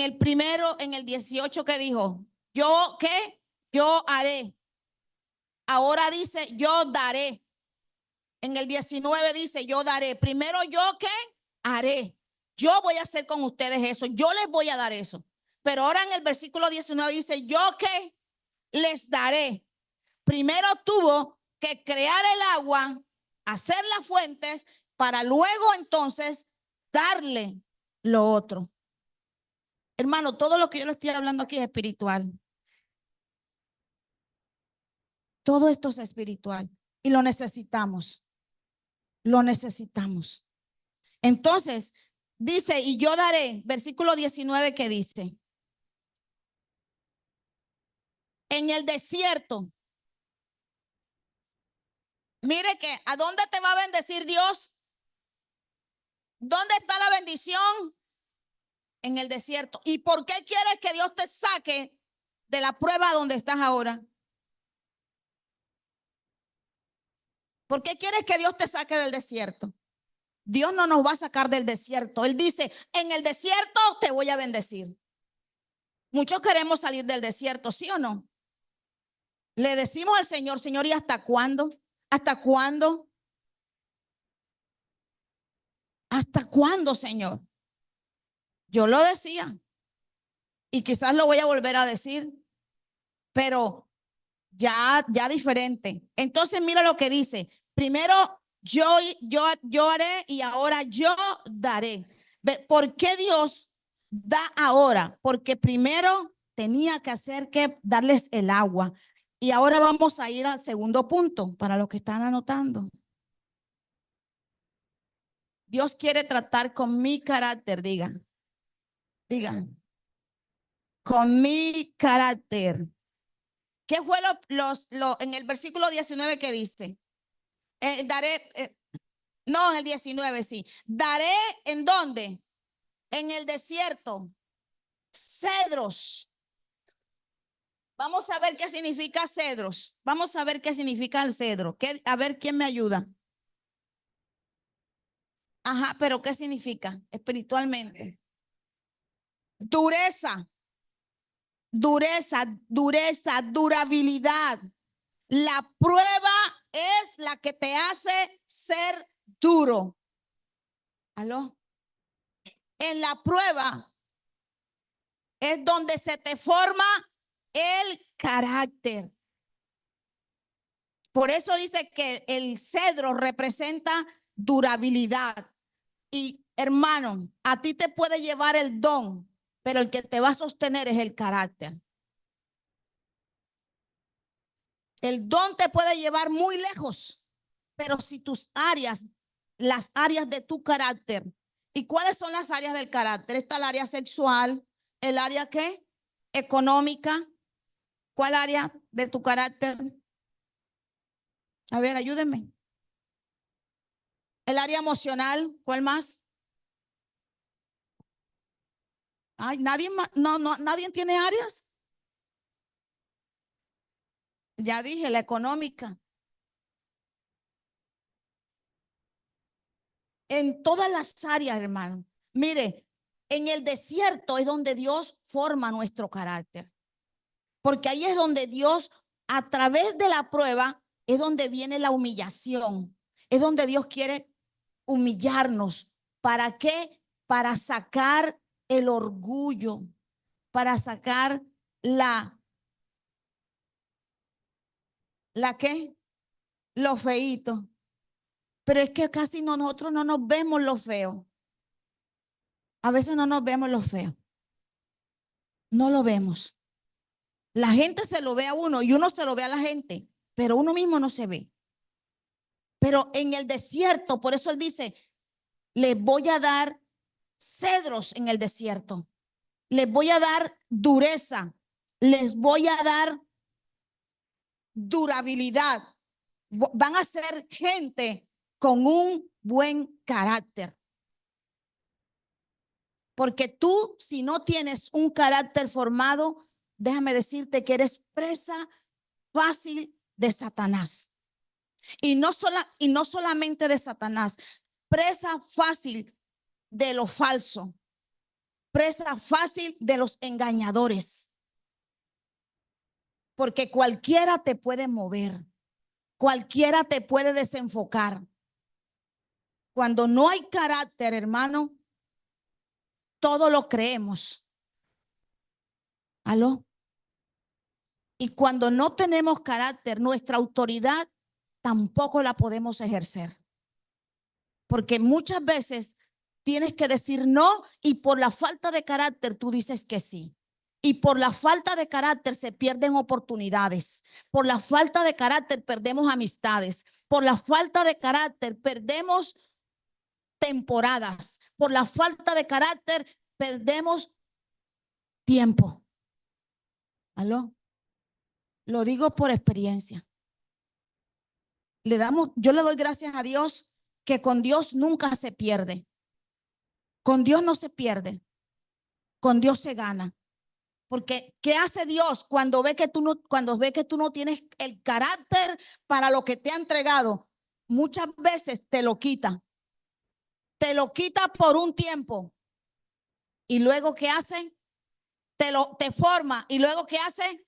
el primero, en el 18, qué dijo? Yo, ¿qué? Yo haré. Ahora dice, yo daré. En el 19 dice, yo daré. Primero, ¿yo qué? Haré. Yo voy a hacer con ustedes eso. Yo les voy a dar eso. Pero ahora en el versículo 19 dice, yo qué? Les daré. Primero tuvo que crear el agua, hacer las fuentes, para luego entonces darle lo otro. Hermano, todo lo que yo le estoy hablando aquí es espiritual. Todo esto es espiritual y lo necesitamos. Lo necesitamos. Entonces, dice, y yo daré, versículo 19 que dice, en el desierto. Mire que, ¿a dónde te va a bendecir Dios? ¿Dónde está la bendición? En el desierto. ¿Y por qué quieres que Dios te saque de la prueba donde estás ahora? ¿Por qué quieres que Dios te saque del desierto? Dios no nos va a sacar del desierto. Él dice, en el desierto te voy a bendecir. Muchos queremos salir del desierto, ¿sí o no? Le decimos al Señor, Señor, ¿y hasta cuándo? ¿Hasta cuándo? ¿Hasta cuándo, Señor? Yo lo decía y quizás lo voy a volver a decir, pero ya diferente. Entonces mira lo que dice. Primero yo haré y ahora yo daré. ¿Por qué Dios da ahora? Porque primero tenía que hacer que darles el agua. Y ahora vamos a ir al segundo punto para los que están anotando. Dios quiere tratar con mi carácter, digan. Digan. con mi carácter. ¿Qué fue en el versículo 19 que dice? No, en el 19, sí. Daré ¿en dónde? En el desierto. Cedros. Vamos a ver qué significa cedros. Vamos a ver qué significa el cedro. A ver quién me ayuda. Ajá, pero ¿qué significa espiritualmente? Dureza, dureza, durabilidad. La prueba es la que te hace ser duro. ¿Aló? En la prueba es donde se te forma el carácter. Por eso dice que el cedro representa durabilidad. Y hermano, a ti te puede llevar el don, pero el que te va a sostener es el carácter. El don te puede llevar muy lejos, pero si tus áreas, las áreas de tu carácter, ¿y cuáles son las áreas del carácter? Está el área sexual, el área ¿qué? Económica. ¿Cuál área de tu carácter? A ver, ayúdenme. El área emocional, ¿cuál más? Ay, nadie más, no, nadie tiene áreas. Ya dije, la económica. En todas las áreas, hermano. Mire, en el desierto es donde Dios forma nuestro carácter. Porque ahí es donde Dios, a través de la prueba, es donde viene la humillación. Es donde Dios quiere humillarnos. ¿Para qué? Para sacar el orgullo, para sacar ¿la qué? Lo feíto. Pero es que casi nosotros no nos vemos lo feo. A veces no nos vemos lo feo. No lo vemos. La gente se lo ve a uno y uno se lo ve a la gente, pero uno mismo no se ve. Pero en el desierto, por eso él dice, les voy a dar cedros en el desierto. Les voy a dar dureza. Les voy a dar durabilidad. Van a ser gente con un buen carácter. Porque tú, si no tienes un carácter formado, déjame decirte que eres presa fácil de Satanás. Y no solamente de Satanás, presa fácil de lo falso, presa fácil de los engañadores. Porque cualquiera te puede mover, cualquiera te puede desenfocar. Cuando no hay carácter, hermano, todo lo creemos. ¿Aló? Y cuando no tenemos carácter, nuestra autoridad tampoco la podemos ejercer. Porque muchas veces tienes que decir no y por la falta de carácter tú dices que sí. Y por la falta de carácter se pierden oportunidades. Por la falta de carácter perdemos amistades. Por la falta de carácter perdemos temporadas. Por la falta de carácter perdemos tiempo. ¿Aló? Lo digo por experiencia. Yo le doy gracias a Dios que con Dios nunca se pierde. Con Dios no se pierde. Con Dios se gana. Porque ¿qué hace Dios cuando ve que tú no tienes el carácter para lo que te ha entregado? Muchas veces te lo quita. Te lo quita por un tiempo. Y luego ¿qué hace? Te forma y luego ¿qué hace?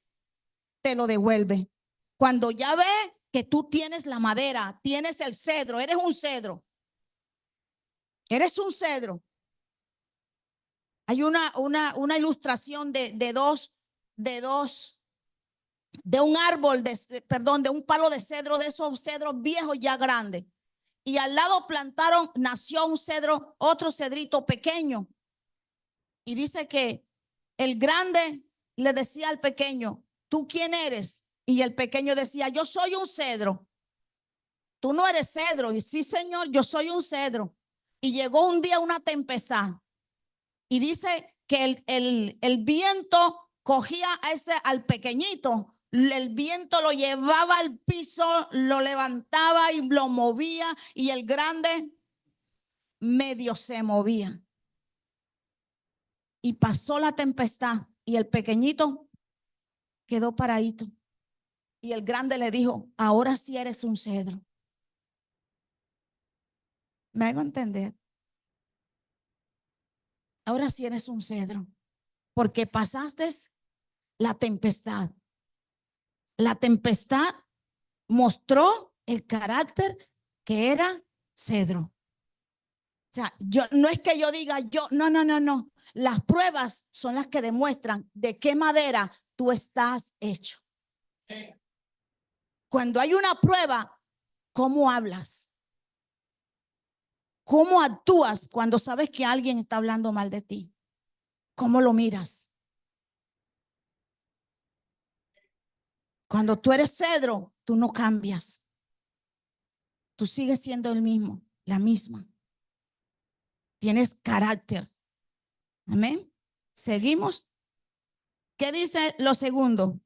Te lo devuelve. Cuando ya ve que tú tienes la madera, tienes el cedro, eres un cedro. Eres un cedro. Hay una ilustración de un árbol, de un palo de cedro, de esos cedros viejos ya grandes. Y al lado nació un cedro, otro cedrito pequeño. Y dice que el grande le decía al pequeño, ¿tú quién eres? Y el pequeño decía, yo soy un cedro. Tú no eres cedro. Y sí, señor, yo soy un cedro. Y llegó un día una tempestad. Y dice que el viento cogía al pequeñito, el viento lo llevaba al piso, lo levantaba y lo movía, y el grande medio se movía. Y pasó la tempestad y el pequeñito quedó paradito. Y el grande le dijo: ahora sí eres un cedro. ¿Me hago entender? Ahora sí eres un cedro, porque pasaste la tempestad. La tempestad mostró el carácter que era cedro. O sea, yo no es que yo diga no. Las pruebas son las que demuestran de qué madera tú estás hecho. Cuando hay una prueba, ¿cómo hablas? ¿Cómo actúas cuando sabes que alguien está hablando mal de ti? ¿Cómo lo miras? Cuando tú eres cedro, tú no cambias. Tú sigues siendo el mismo, la misma. Tienes carácter. Amén. Seguimos. ¿Qué dice lo segundo?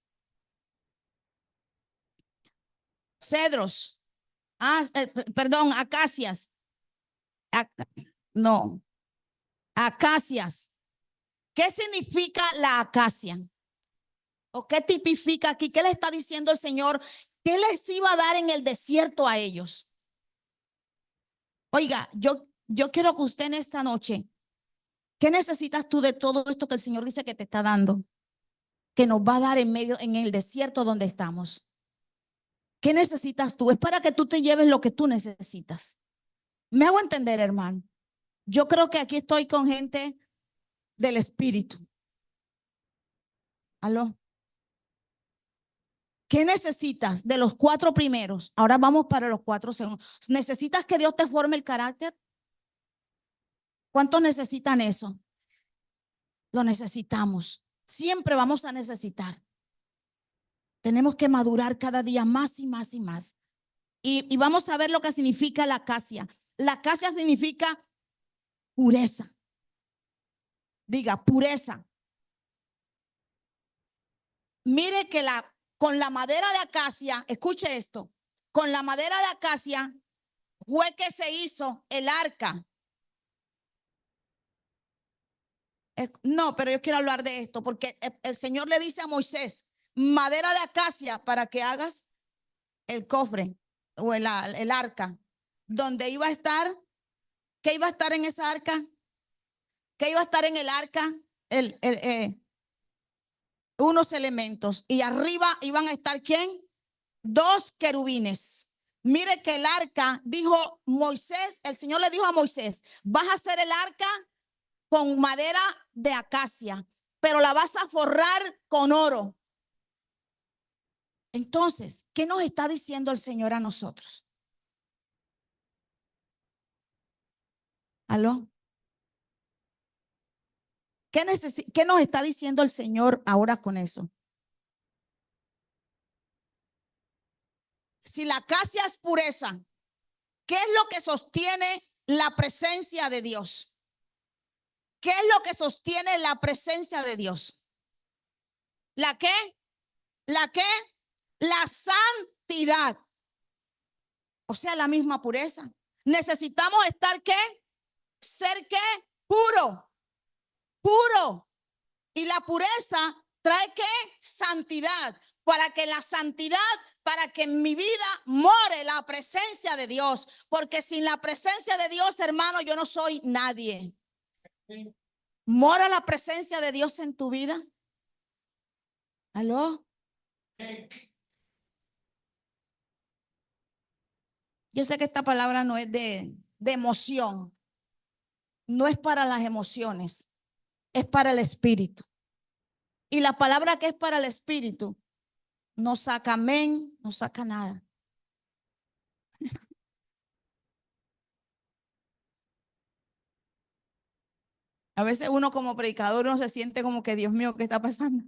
Cedros. Perdón, acacias. No, acacias. ¿Qué significa la acacia? ¿O qué tipifica aquí? ¿Qué le está diciendo el Señor? ¿Qué les iba a dar en el desierto a ellos? Oiga, yo quiero que usted en esta noche, ¿qué necesitas tú de todo esto que el Señor dice que te está dando? Que nos va a dar en el desierto donde estamos. ¿Qué necesitas tú? Es para que tú te lleves lo que tú necesitas. ¿Me hago entender, hermano? Yo creo que aquí estoy con gente del Espíritu. ¿Aló? ¿Qué necesitas de los 4 primeros? Ahora vamos para los 4 segundos. ¿Necesitas que Dios te forme el carácter? ¿Cuántos necesitan eso? Lo necesitamos. Siempre vamos a necesitar. Tenemos que madurar cada día más y más y más. Y vamos a ver lo que significa la acacia. La acacia significa pureza. Diga, pureza. Mire que con la madera de acacia, escuche esto, con la madera de acacia fue que se hizo el arca. No, pero yo quiero hablar de esto porque el Señor le dice a Moisés: madera de acacia para que hagas el cofre o el arca, donde iba a estar. ¿Qué iba a estar en esa arca? ¿Qué iba a estar en el arca? Unos elementos, y arriba iban a estar ¿quién? 2 querubines. Mire que el arca, dijo Moisés, el Señor le dijo a Moisés: vas a hacer el arca con madera de acacia, pero la vas a forrar con oro. Entonces, ¿qué nos está diciendo el Señor a nosotros? ¿Aló? ¿Qué nos está diciendo el Señor ahora con eso? Si la acacia es pureza, ¿qué es lo que sostiene la presencia de Dios? ¿Qué es lo que sostiene la presencia de Dios? ¿La qué? ¿La qué? La santidad. O sea, la misma pureza. Necesitamos estar ¿qué? Ser ¿qué? Puro. Puro. Y la pureza trae ¿qué? Santidad. Para que la santidad, para que en mi vida more la presencia de Dios. Porque sin la presencia de Dios, hermano, yo no soy nadie. ¿Mora la presencia de Dios en tu vida? ¿Aló? Yo sé que esta palabra no es de emoción. No es para las emociones. Es para el espíritu. Y la palabra que es para el espíritu no saca amén, no saca nada. A veces uno como predicador uno se siente como que Dios mío, ¿qué está pasando?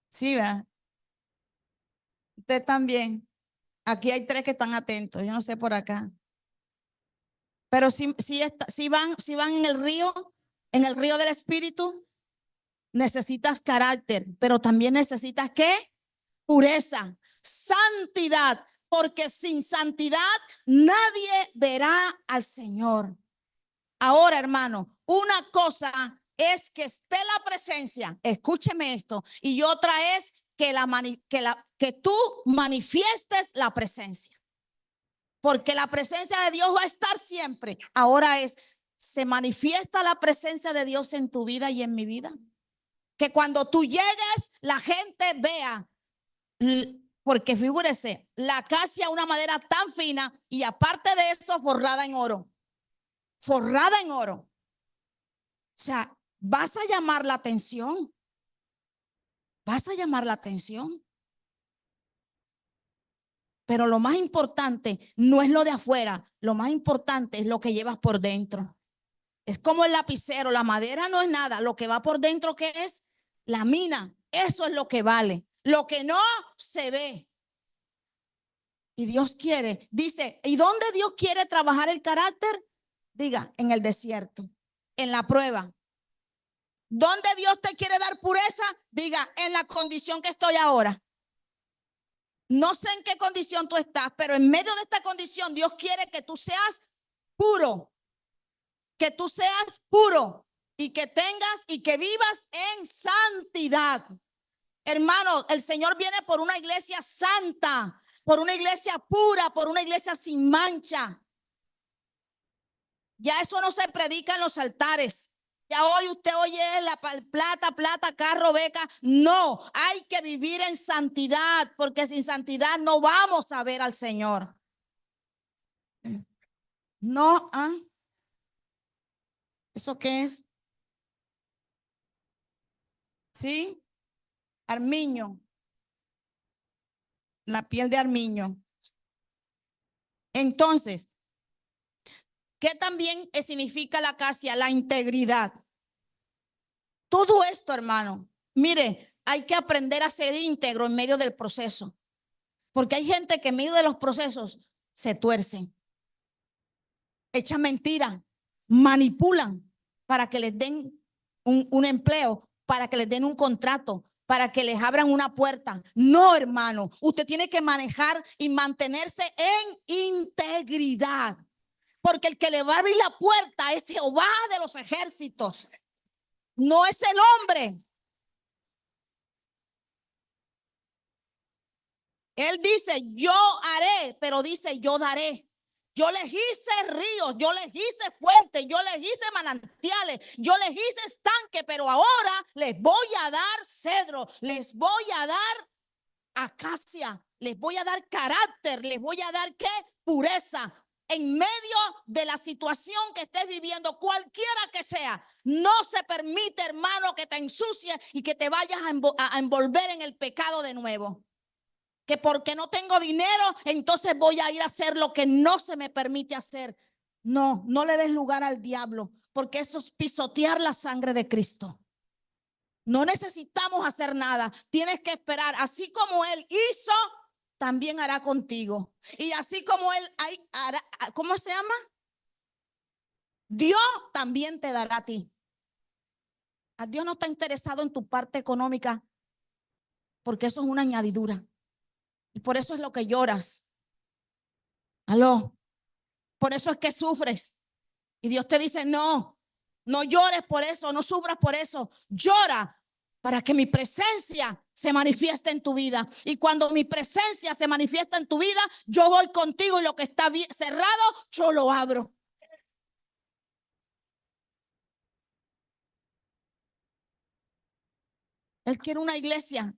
Sí, ¿verdad? Usted también. Aquí hay 3 que están atentos. Yo no sé por acá. Pero si van en el río del espíritu, necesitas carácter, pero también necesitas ¿qué? Pureza, santidad, porque sin santidad nadie verá al Señor. Ahora, hermano, una cosa es que esté la presencia, escúcheme esto, y otra es que tú manifiestes la presencia. Porque la presencia de Dios va a estar siempre. Ahora ¿se manifiesta la presencia de Dios en tu vida y en mi vida? Que cuando tú llegues, la gente vea. Porque figúrese, la acacia, una madera tan fina y aparte de eso, forrada en oro. Forrada en oro. O sea, vas a llamar la atención. Vas a llamar la atención. Pero lo más importante no es lo de afuera. Lo más importante es lo que llevas por dentro. Es como el lapicero. La madera no es nada. Lo que va por dentro, ¿qué es? La mina. Eso es lo que vale. Lo que no se ve. Y Dios quiere, dice, ¿y dónde Dios quiere trabajar el carácter? Diga, en el desierto, en la prueba. ¿Dónde Dios te quiere dar pureza? Diga, en la condición que estoy ahora. No sé en qué condición tú estás, pero en medio de esta condición Dios quiere que tú seas puro. Que tú seas puro y que tengas y que vivas en santidad. Hermano, el Señor viene por una iglesia santa, por una iglesia pura, por una iglesia sin mancha. Ya eso no se predica en los altares. Ya hoy usted oye la plata, carro, beca. No, hay que vivir en santidad, porque sin santidad no vamos a ver al Señor. No, ¿eso qué es? ¿Sí? Armiño. La piel de armiño. Entonces, ¿qué también significa la acacia? La integridad. Todo esto, hermano, mire, hay que aprender a ser íntegro en medio del proceso. Porque hay gente que en medio de los procesos se tuercen, echan mentiras, manipulan para que les den un empleo, para que les den un contrato, para que les abran una puerta. No, hermano, usted tiene que manejar y mantenerse en integridad. Porque el que le va a abrir la puerta es Jehová de los ejércitos. No es el hombre. Él dice, yo haré, pero dice, yo daré. Yo les hice ríos, yo les hice fuentes, yo les hice manantiales, yo les hice estanque, pero ahora les voy a dar cedro, les voy a dar acacia, les voy a dar carácter, les voy a dar ¿qué? Pureza. En medio de la situación que estés viviendo, cualquiera que sea, no se permite, hermano, que te ensucie y que te vayas a envolver en el pecado de nuevo. Que porque no tengo dinero, entonces voy a ir a hacer lo que no se me permite hacer. No, no le des lugar al diablo, porque eso es pisotear la sangre de Cristo. No necesitamos hacer nada. Tienes que esperar. Así como Él hizo, también hará contigo. Y así como Él hará, ¿cómo se llama? Dios también te dará a ti. A Dios no está interesado en tu parte económica, porque eso es una añadidura. Y por eso es lo que lloras. Aló. Por eso es que sufres. Y Dios te dice, no, no llores por eso, no sufras por eso. Llora para que mi presencia se manifieste en tu vida. Y cuando mi presencia se manifiesta en tu vida, yo voy contigo y lo que está cerrado, yo lo abro. Él quiere una iglesia.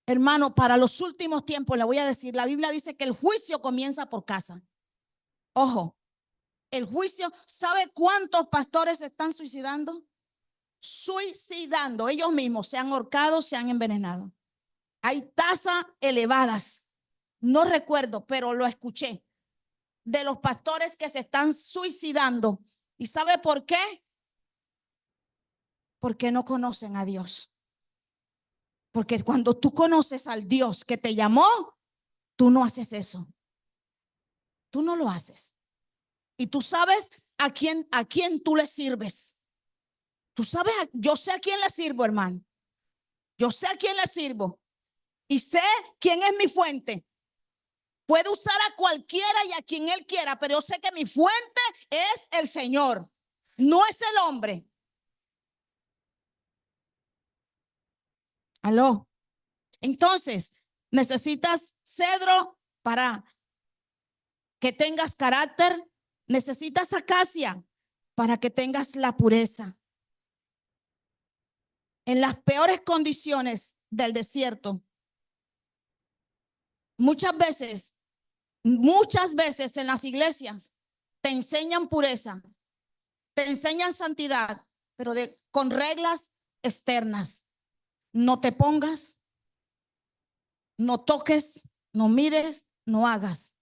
Hermano, para los últimos tiempos, le voy a decir, la Biblia dice que el juicio comienza por casa. Ojo, el juicio, ¿sabe cuántos pastores se están suicidando? Suicidando, ellos mismos se han ahorcado, se han envenenado. Hay tasas elevadas, no recuerdo, pero lo escuché, de los pastores que se están suicidando. ¿Y sabe por qué? Porque no conocen a Dios. Porque cuando tú conoces al Dios que te llamó, tú no haces eso. Tú no lo haces. Y tú sabes a quién tú le sirves. Tú sabes, yo sé a quién le sirvo, hermano. Yo sé a quién le sirvo. Y sé quién es mi fuente. Puede usar a cualquiera y a quien él quiera, pero yo sé que mi fuente es el Señor, no es el hombre. Aló. Entonces, necesitas cedro para que tengas carácter. Necesitas acacia para que tengas la pureza. En las peores condiciones del desierto, muchas veces en las iglesias te enseñan pureza, te enseñan santidad, pero con reglas externas. No te pongas, no toques, no mires, no hagas.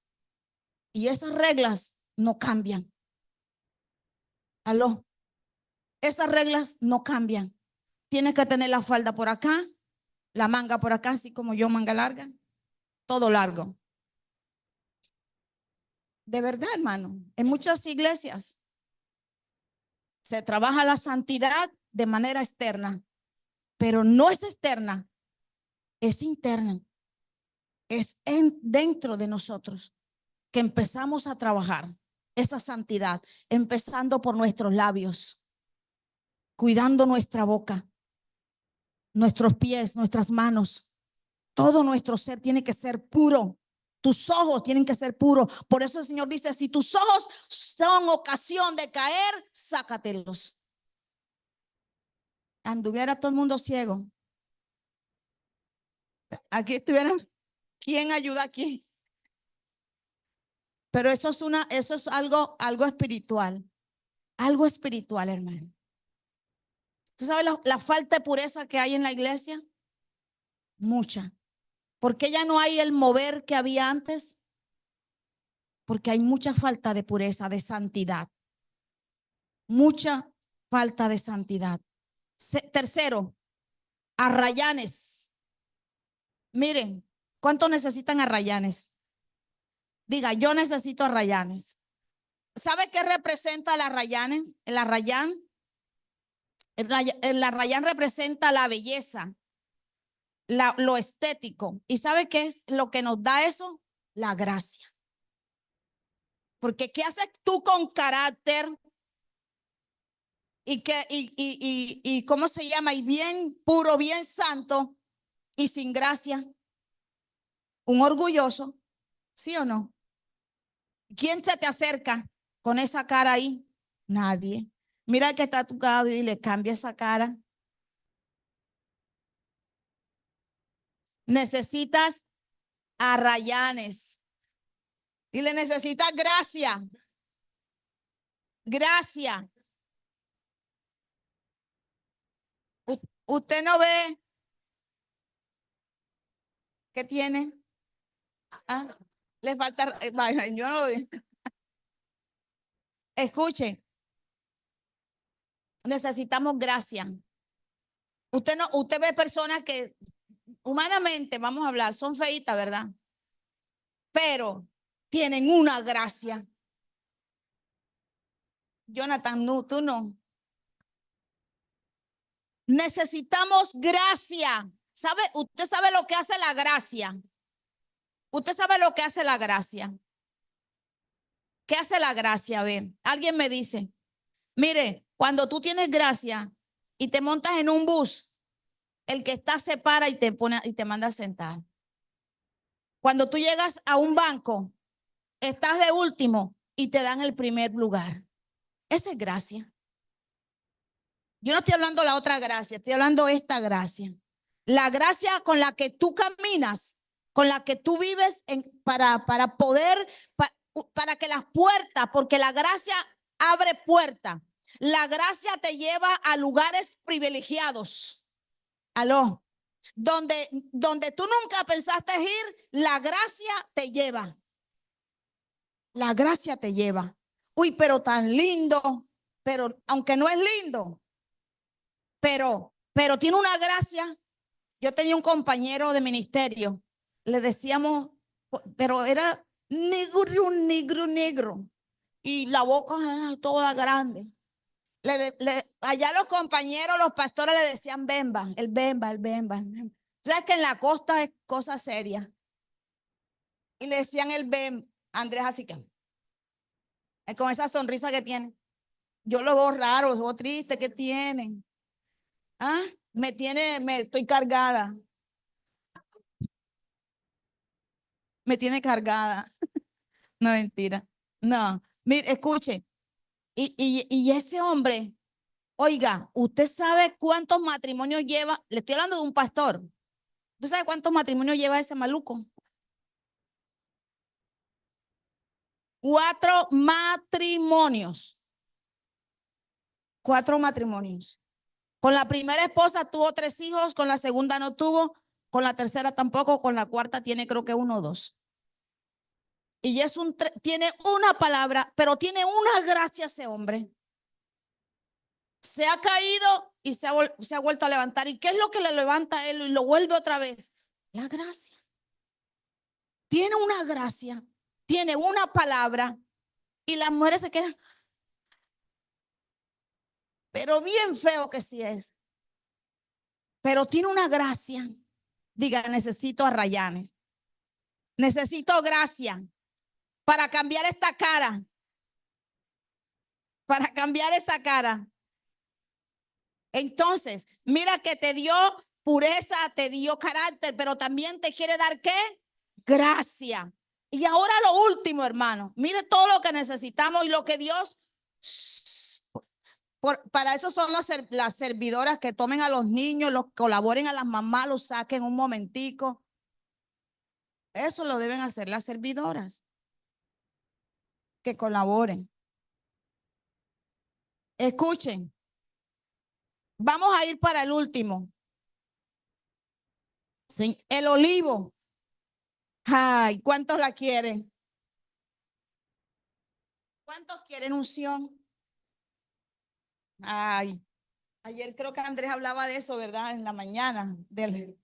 Y esas reglas no cambian. Aló, esas reglas no cambian. Tienes que tener la falda por acá, la manga por acá, así como yo, manga larga, todo largo. De verdad, hermano, en muchas iglesias se trabaja la santidad de manera externa, pero no es externa, es interna. Es dentro de nosotros que empezamos a trabajar esa santidad, empezando por nuestros labios, cuidando nuestra boca, nuestros pies, nuestras manos. Todo nuestro ser tiene que ser puro. Tus ojos tienen que ser puros. Por eso el Señor dice, si tus ojos son ocasión de caer, sácatelos. Anduviera todo el mundo ciego. Aquí estuvieran, ¿quién ayuda aquí? Pero eso es algo espiritual. Algo espiritual, hermano. ¿Tú sabes la falta de pureza que hay en la iglesia? Mucha. ¿Por qué ya no hay el mover que había antes? Porque hay mucha falta de pureza, de santidad. Mucha falta de santidad. Tercero, arrayanes. Miren, ¿cuánto necesitan arrayanes? Diga, yo necesito arrayanes. ¿Sabe qué representa el arrayanes? El arrayán. El arrayán representa la belleza, lo estético. ¿Y sabe qué es lo que nos da eso? La gracia. Porque ¿qué haces tú con carácter? Y ¿cómo se llama? Y bien puro, bien santo y sin gracia. Un orgulloso, ¿sí o no? ¿Quién se te acerca con esa cara ahí? Nadie. Mira el que está a tu lado y le cambia esa cara. Necesitas arrayanes y le necesitas gracia. Gracia. Usted no ve que tiene. Ah, le falta. Yo no lo digo. Escuche, necesitamos gracia. Usted ve personas que humanamente, vamos a hablar, son feitas, ¿verdad? Pero tienen una gracia. Jonathan, no, tú no. Necesitamos gracia. ¿Sabe? Usted sabe lo que hace la gracia. Usted sabe lo que hace la gracia. ¿Qué hace la gracia? A ver, alguien me dice, mire, cuando tú tienes gracia y te montas en un bus, el que está se para y te pone y te manda a sentar. Cuando tú llegas a un banco, estás de último y te dan el primer lugar. Esa es gracia. Yo no estoy hablando de la otra gracia, estoy hablando de esta gracia. La gracia con la que tú caminas, con la que tú vives para poder, para que las puertas, porque la gracia abre puertas. La gracia te lleva a lugares privilegiados. Aló. Donde tú nunca pensaste ir, la gracia te lleva. La gracia te lleva. Uy, pero tan lindo. Pero aunque no es lindo, pero tiene una gracia. Yo tenía un compañero de ministerio, le decíamos, pero era negro, negro, negro, y la boca toda grande. Allá los compañeros, los pastores le decían bemba, el bemba, el bemba. El bemba. O sea, que en la costa es cosa seria. Y le decían el bem, Andrés así que, con esa sonrisa que tiene. Yo lo veo raro, lo veo triste, ¿qué tiene? ¿Ah? Estoy cargada. Me tiene cargada. No, mentira. No, mire, escuche. Y ese hombre, oiga, ¿usted sabe cuántos matrimonios lleva? Le estoy hablando de un pastor. ¿Usted sabe cuántos matrimonios lleva ese maluco? 4 matrimonios. 4 matrimonios. Con la primera esposa tuvo 3 hijos, con la segunda no tuvo, con la tercera tampoco, con la cuarta tiene creo que 1 o 2. Y tiene una palabra, pero tiene una gracia ese hombre. Se ha caído y se ha vuelto a levantar. ¿Y qué es lo que le levanta a él y lo vuelve otra vez? La gracia. Tiene una gracia, tiene una palabra y las mujeres se quedan, pero bien feo que sí es. Pero tiene una gracia. Diga, necesito a Rayanes. Necesito gracia para cambiar esta cara, para cambiar esa cara. Entonces, mira que te dio pureza, te dio carácter, pero también te quiere dar ¿qué? Gracia. Y ahora lo último, hermano. Mire todo lo que necesitamos y lo que Dios... Para eso son las servidoras que tomen a los niños, los colaboren a las mamás, los saquen un momentico. Eso lo deben hacer las servidoras. Que colaboren. Escuchen. Vamos a ir para el último. El olivo. Ay, ¿cuántos la quieren? ¿Cuántos quieren unción? Ay, ayer creo que Andrés hablaba de eso, ¿verdad? En la mañana, de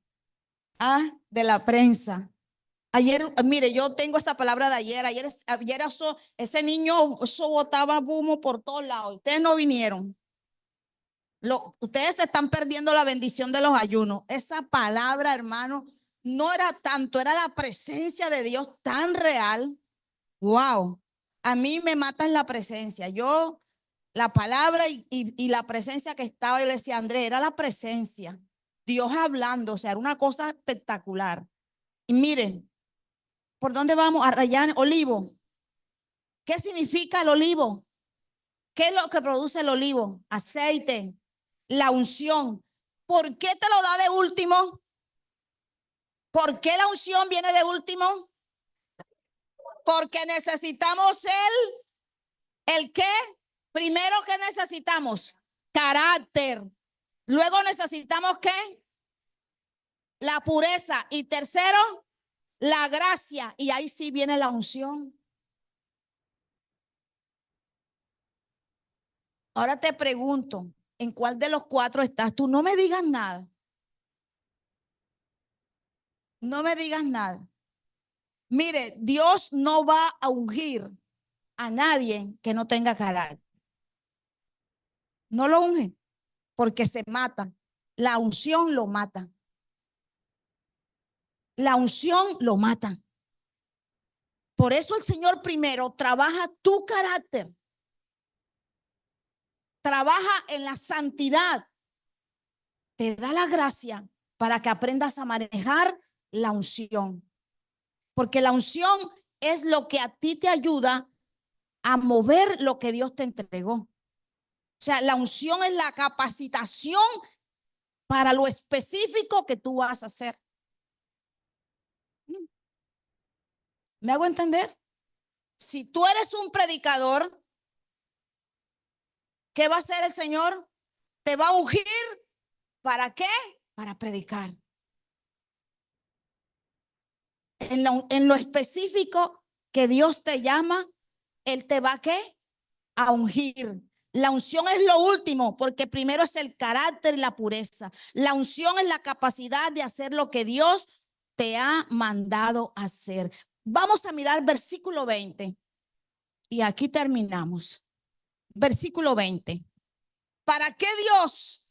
la prensa. Ayer, mire, yo tengo esa palabra de ayer. Ayer ese niño, eso botaba humo por todos lados. Ustedes no vinieron. Ustedes se están perdiendo la bendición de los ayunos. Esa palabra, hermano, no era tanto, era la presencia de Dios tan real. Wow. A mí me mata en la presencia. La palabra y la presencia que estaba, yo le decía, Andrés, era la presencia. Dios hablando, o sea, era una cosa espectacular. Y miren, ¿por dónde vamos? A Rayán, olivo. ¿Qué significa el olivo? ¿Qué es lo que produce el olivo? Aceite, la unción. ¿Por qué te lo da de último? ¿Por qué la unción viene de último? Porque necesitamos ¿el qué? Primero, ¿qué necesitamos? Carácter. Luego necesitamos ¿qué? La pureza. Y tercero, la gracia. Y ahí sí viene la unción. Ahora te pregunto, ¿en cuál de los 4 estás tú? No me digas nada. No me digas nada. Mire, Dios no va a ungir a nadie que no tenga carácter. No lo unge porque se mata. La unción lo mata. La unción lo mata. Por eso el Señor primero trabaja tu carácter. Trabaja en la santidad. Te da la gracia para que aprendas a manejar la unción. Porque la unción es lo que a ti te ayuda a mover lo que Dios te entregó. O sea, la unción es la capacitación para lo específico que tú vas a hacer. ¿Me hago entender? Si tú eres un predicador, ¿qué va a hacer el Señor? Te va a ungir. ¿Para qué? Para predicar. En lo específico que Dios te llama, Él te va ¿qué? A ungir. La unción es lo último, porque primero es el carácter y la pureza. La unción es la capacidad de hacer lo que Dios te ha mandado hacer. Vamos a mirar versículo 20. Y aquí terminamos. Versículo 20. ¿Para qué Dios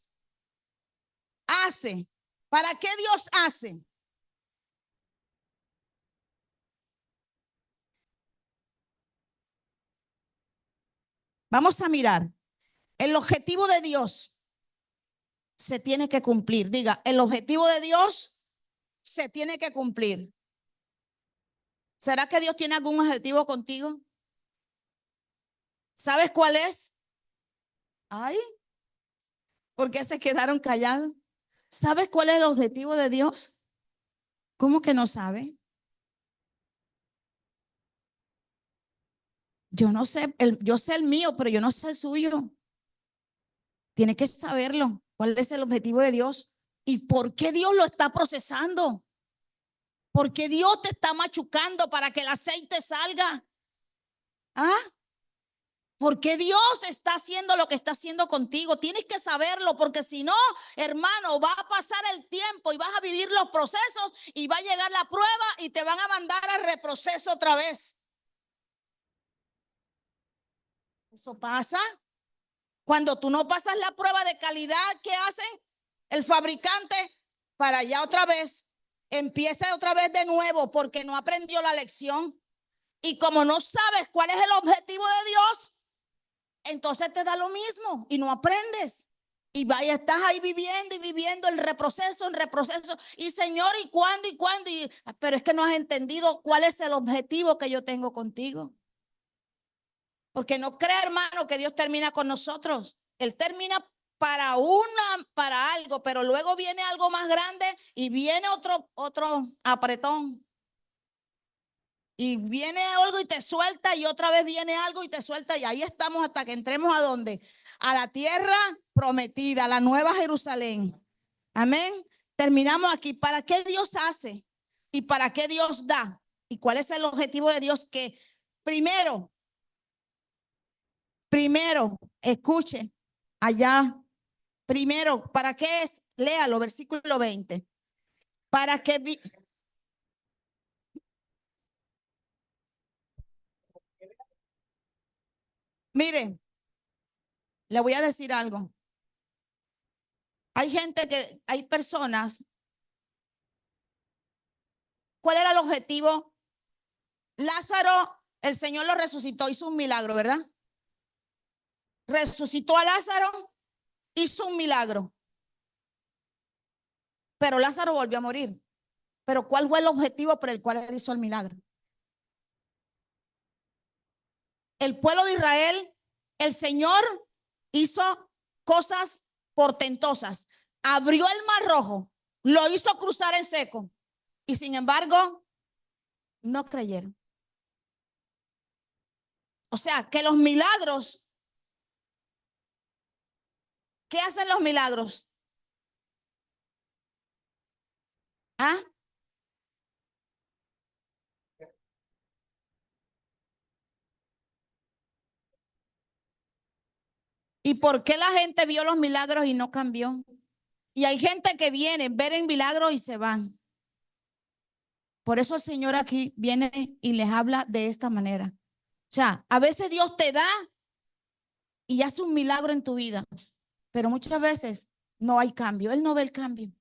hace? ¿Para qué Dios hace? Vamos a mirar. El objetivo de Dios se tiene que cumplir. Diga, el objetivo de Dios se tiene que cumplir. ¿Será que Dios tiene algún objetivo contigo? ¿Sabes cuál es? Ay, ¿por qué se quedaron callados? ¿Sabes cuál es el objetivo de Dios? ¿Cómo que no sabe? Yo no sé, yo sé el mío, pero yo no sé el suyo. Tiene que saberlo. ¿Cuál es el objetivo de Dios? ¿Y por qué Dios lo está procesando? ¿Por qué Dios te está machucando para que el aceite salga? ¿Ah? ¿Por qué Dios está haciendo lo que está haciendo contigo? Tienes que saberlo, porque si no, hermano, va a pasar el tiempo y vas a vivir los procesos y va a llegar la prueba y te van a mandar al reproceso otra vez. Eso pasa. Cuando tú no pasas la prueba de calidad, ¿qué hace el fabricante? Para allá otra vez. Empieza otra vez de nuevo porque no aprendió la lección. Y como no sabes cuál es el objetivo de Dios, entonces te da lo mismo y no aprendes. Y vaya, estás ahí viviendo y viviendo el reproceso, el reproceso. Y Señor, ¿y cuándo? ¿Y cuándo? Pero es que no has entendido cuál es el objetivo que yo tengo contigo. Porque no crea, hermano, que Dios termina con nosotros. Él termina para algo, pero luego viene algo más grande y viene otro apretón. Y viene algo y te suelta y otra vez viene algo y te suelta y ahí estamos hasta que entremos ¿a dónde? A la tierra prometida, a la nueva Jerusalén. Amén. Terminamos aquí. ¿Para qué Dios hace? ¿Y para qué Dios da? ¿Y cuál es el objetivo de Dios? Que primero, escuche allá. Primero, ¿para qué es? Léalo, versículo 20. Para que, mire, le voy a decir algo. Hay personas. ¿Cuál era el objetivo? Lázaro, el Señor lo resucitó, hizo un milagro, ¿verdad? Resucitó a Lázaro, hizo un milagro. Pero Lázaro volvió a morir. Pero ¿cuál fue el objetivo por el cual él hizo el milagro? El pueblo de Israel, el Señor hizo cosas portentosas. Abrió el mar rojo, lo hizo cruzar en seco. Y sin embargo, no creyeron. O sea, que los milagros, ¿qué hacen los milagros? ¿Ah? ¿Y por qué la gente vio los milagros y no cambió? Y hay gente que viene, ver el milagro y se van. Por eso el Señor aquí viene y les habla de esta manera. O sea, a veces Dios te da y hace un milagro en tu vida, pero muchas veces no hay cambio. Él no ve el cambio.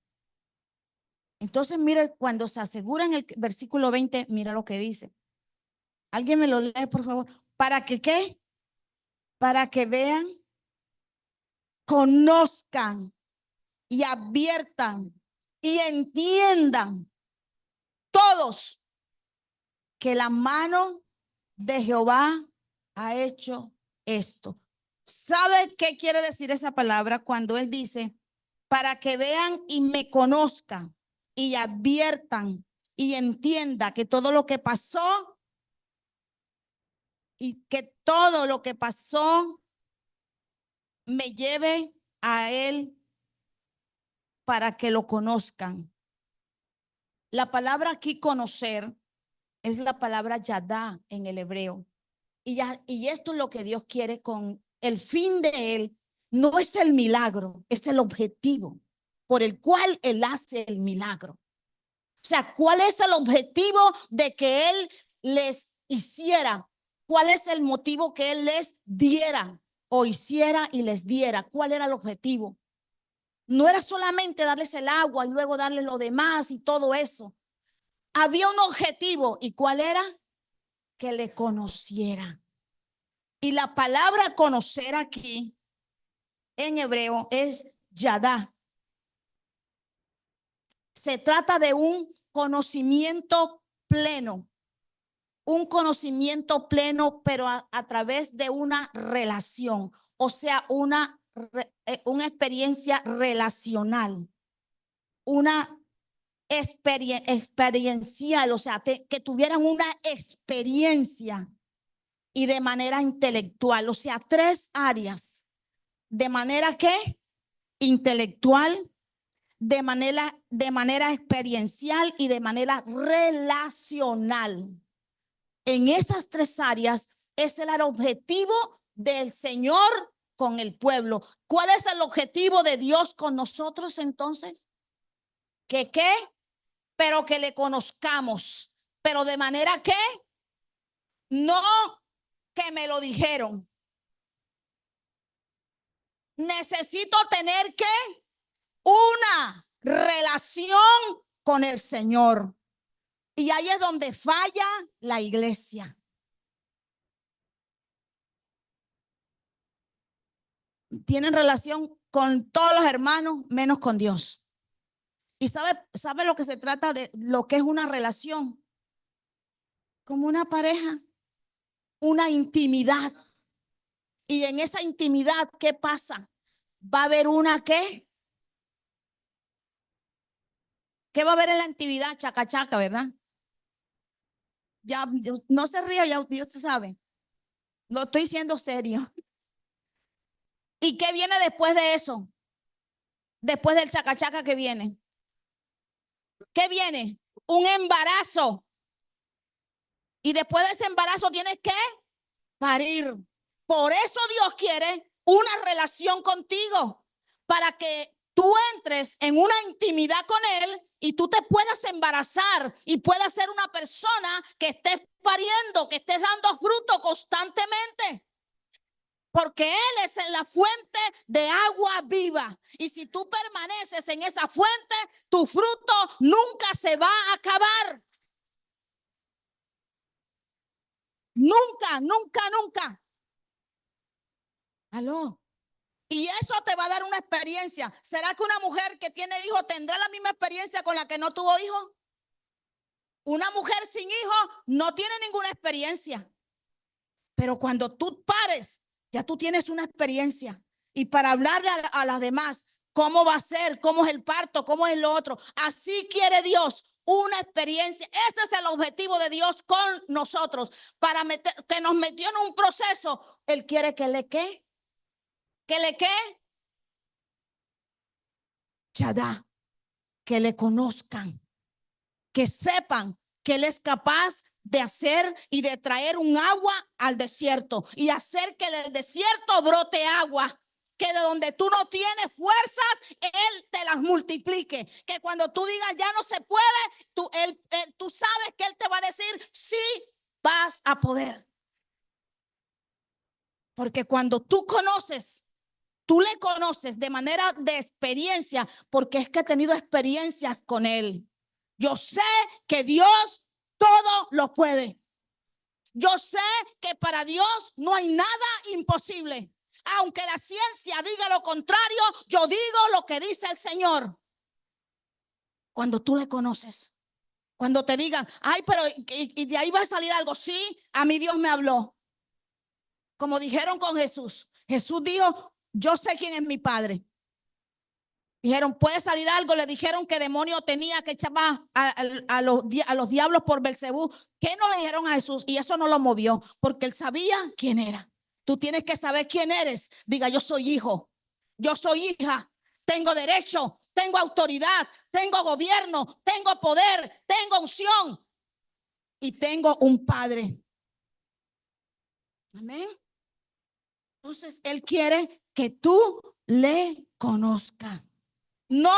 Entonces, mire, cuando se asegura en el versículo 20, mira lo que dice. ¿Alguien me lo lee, por favor? ¿Para que qué? Para que vean, conozcan y adviertan y entiendan todos que la mano de Jehová ha hecho esto. ¿Sabe qué quiere decir esa palabra cuando él dice, para que vean y me conozcan y adviertan y entienda que todo lo que pasó y que todo lo que pasó me lleve a él para que lo conozcan? La palabra aquí conocer es la palabra yadá en el hebreo. Y esto es lo que Dios quiere con el fin de él. No es el milagro, es el objetivo por el cual él hace el milagro. O sea, ¿cuál es el objetivo de que él les hiciera? ¿Cuál es el motivo que él les diera? o hiciera y les diera. ¿Cuál era el objetivo? No era solamente darles el agua y luego darles lo demás y todo eso. Había un objetivo. ¿Y cuál era? Que le conociera. Y la palabra conocer aquí en hebreo es yadá. Se trata de un conocimiento pleno. Un conocimiento pleno, pero a través de una relación. O sea, una experiencia relacional. Una experiencial, o sea, que tuvieran una experiencia y de manera intelectual, o sea, 3 áreas, de manera que intelectual, de manera experiencial y de manera relacional. En esas 3 áreas, ese era el objetivo del Señor con el pueblo. ¿Cuál es el objetivo de Dios con nosotros entonces? ¿Que qué? Pero que le conozcamos, pero de manera que no que me lo dijeron. Necesito tener que una relación con el Señor. Y ahí es donde falla la iglesia. Tienen relación con todos los hermanos, menos con Dios. ¿Y sabe lo que se trata de lo que es una relación? Como una pareja, una intimidad. Y en esa intimidad, ¿qué pasa? Va a haber una ¿qué? ¿Qué va a haber en la intimidad? Chaca, chaca, ¿verdad? Ya, no se ría, ya Dios sabe. Lo estoy siendo serio. ¿Y qué viene después de eso? Después del chaca, chaca, ¿qué viene? ¿Qué viene? Un embarazo. Y después de ese embarazo tienes que parir. Por eso Dios quiere una relación contigo, para que tú entres en una intimidad con Él y tú te puedas embarazar y puedas ser una persona que estés pariendo, que estés dando fruto constantemente. Porque Él es la fuente de agua viva. Y si tú permaneces en esa fuente, tu fruto nunca se va a acabar. Nunca, nunca, nunca. Aló. Y eso te va a dar una experiencia. ¿Será que una mujer que tiene hijos tendrá la misma experiencia con la que no tuvo hijos? Una mujer sin hijos no tiene ninguna experiencia. Pero cuando tú pares, ya tú tienes una experiencia. Y para hablarle a las demás, cómo va a ser, cómo es el parto, cómo es lo otro. Así quiere Dios, una experiencia. Ese es el objetivo de Dios con nosotros. Para que nos metió en un proceso. Él quiere que le qué. ¿Que le qué? Yadá, que le conozcan, que sepan que Él es capaz de hacer y de traer un agua al desierto y hacer que del desierto brote agua. Que de donde tú no tienes fuerzas, Él te las multiplique. Que cuando tú digas ya no se puede, tú sabes que Él te va a decir sí vas a poder. Porque cuando tú conoces, tú le conoces de manera de experiencia, porque es que he tenido experiencias con Él. Yo sé que Dios todo lo puede. Yo sé que para Dios no hay nada imposible. Aunque la ciencia diga lo contrario, yo digo lo que dice el Señor. Cuando tú le conoces, cuando te digan, ay, pero y de ahí va a salir algo. Sí, a mí Dios me habló. Como dijeron con Jesús. Jesús dijo, yo sé quién es mi Padre. Dijeron, ¿puede salir algo? Le dijeron que demonio tenía que echar a los diablos por Belcebú. ¿Qué no le dijeron a Jesús? Y eso no lo movió, porque él sabía quién era. Tú tienes que saber quién eres. Diga, yo soy hijo, yo soy hija, tengo derecho, tengo autoridad, tengo gobierno, tengo poder, tengo unción y tengo un Padre. Amén. Entonces, Él quiere que tú le conozcas. No,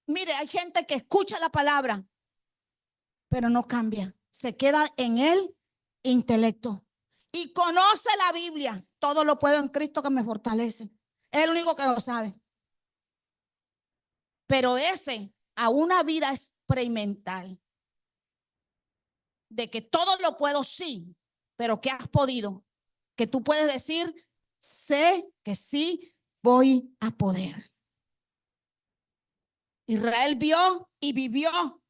mire, hay gente que escucha la palabra, pero no cambia. Se queda en el intelecto y conoce la Biblia. todo lo puedo en Cristo que me fortalece. Es el único que lo sabe. Pero ese a una vida experimental de que todo lo puedo, sí, pero ¿qué has podido? Que tú puedes decir, sé que sí voy a poder. Israel vio y vivió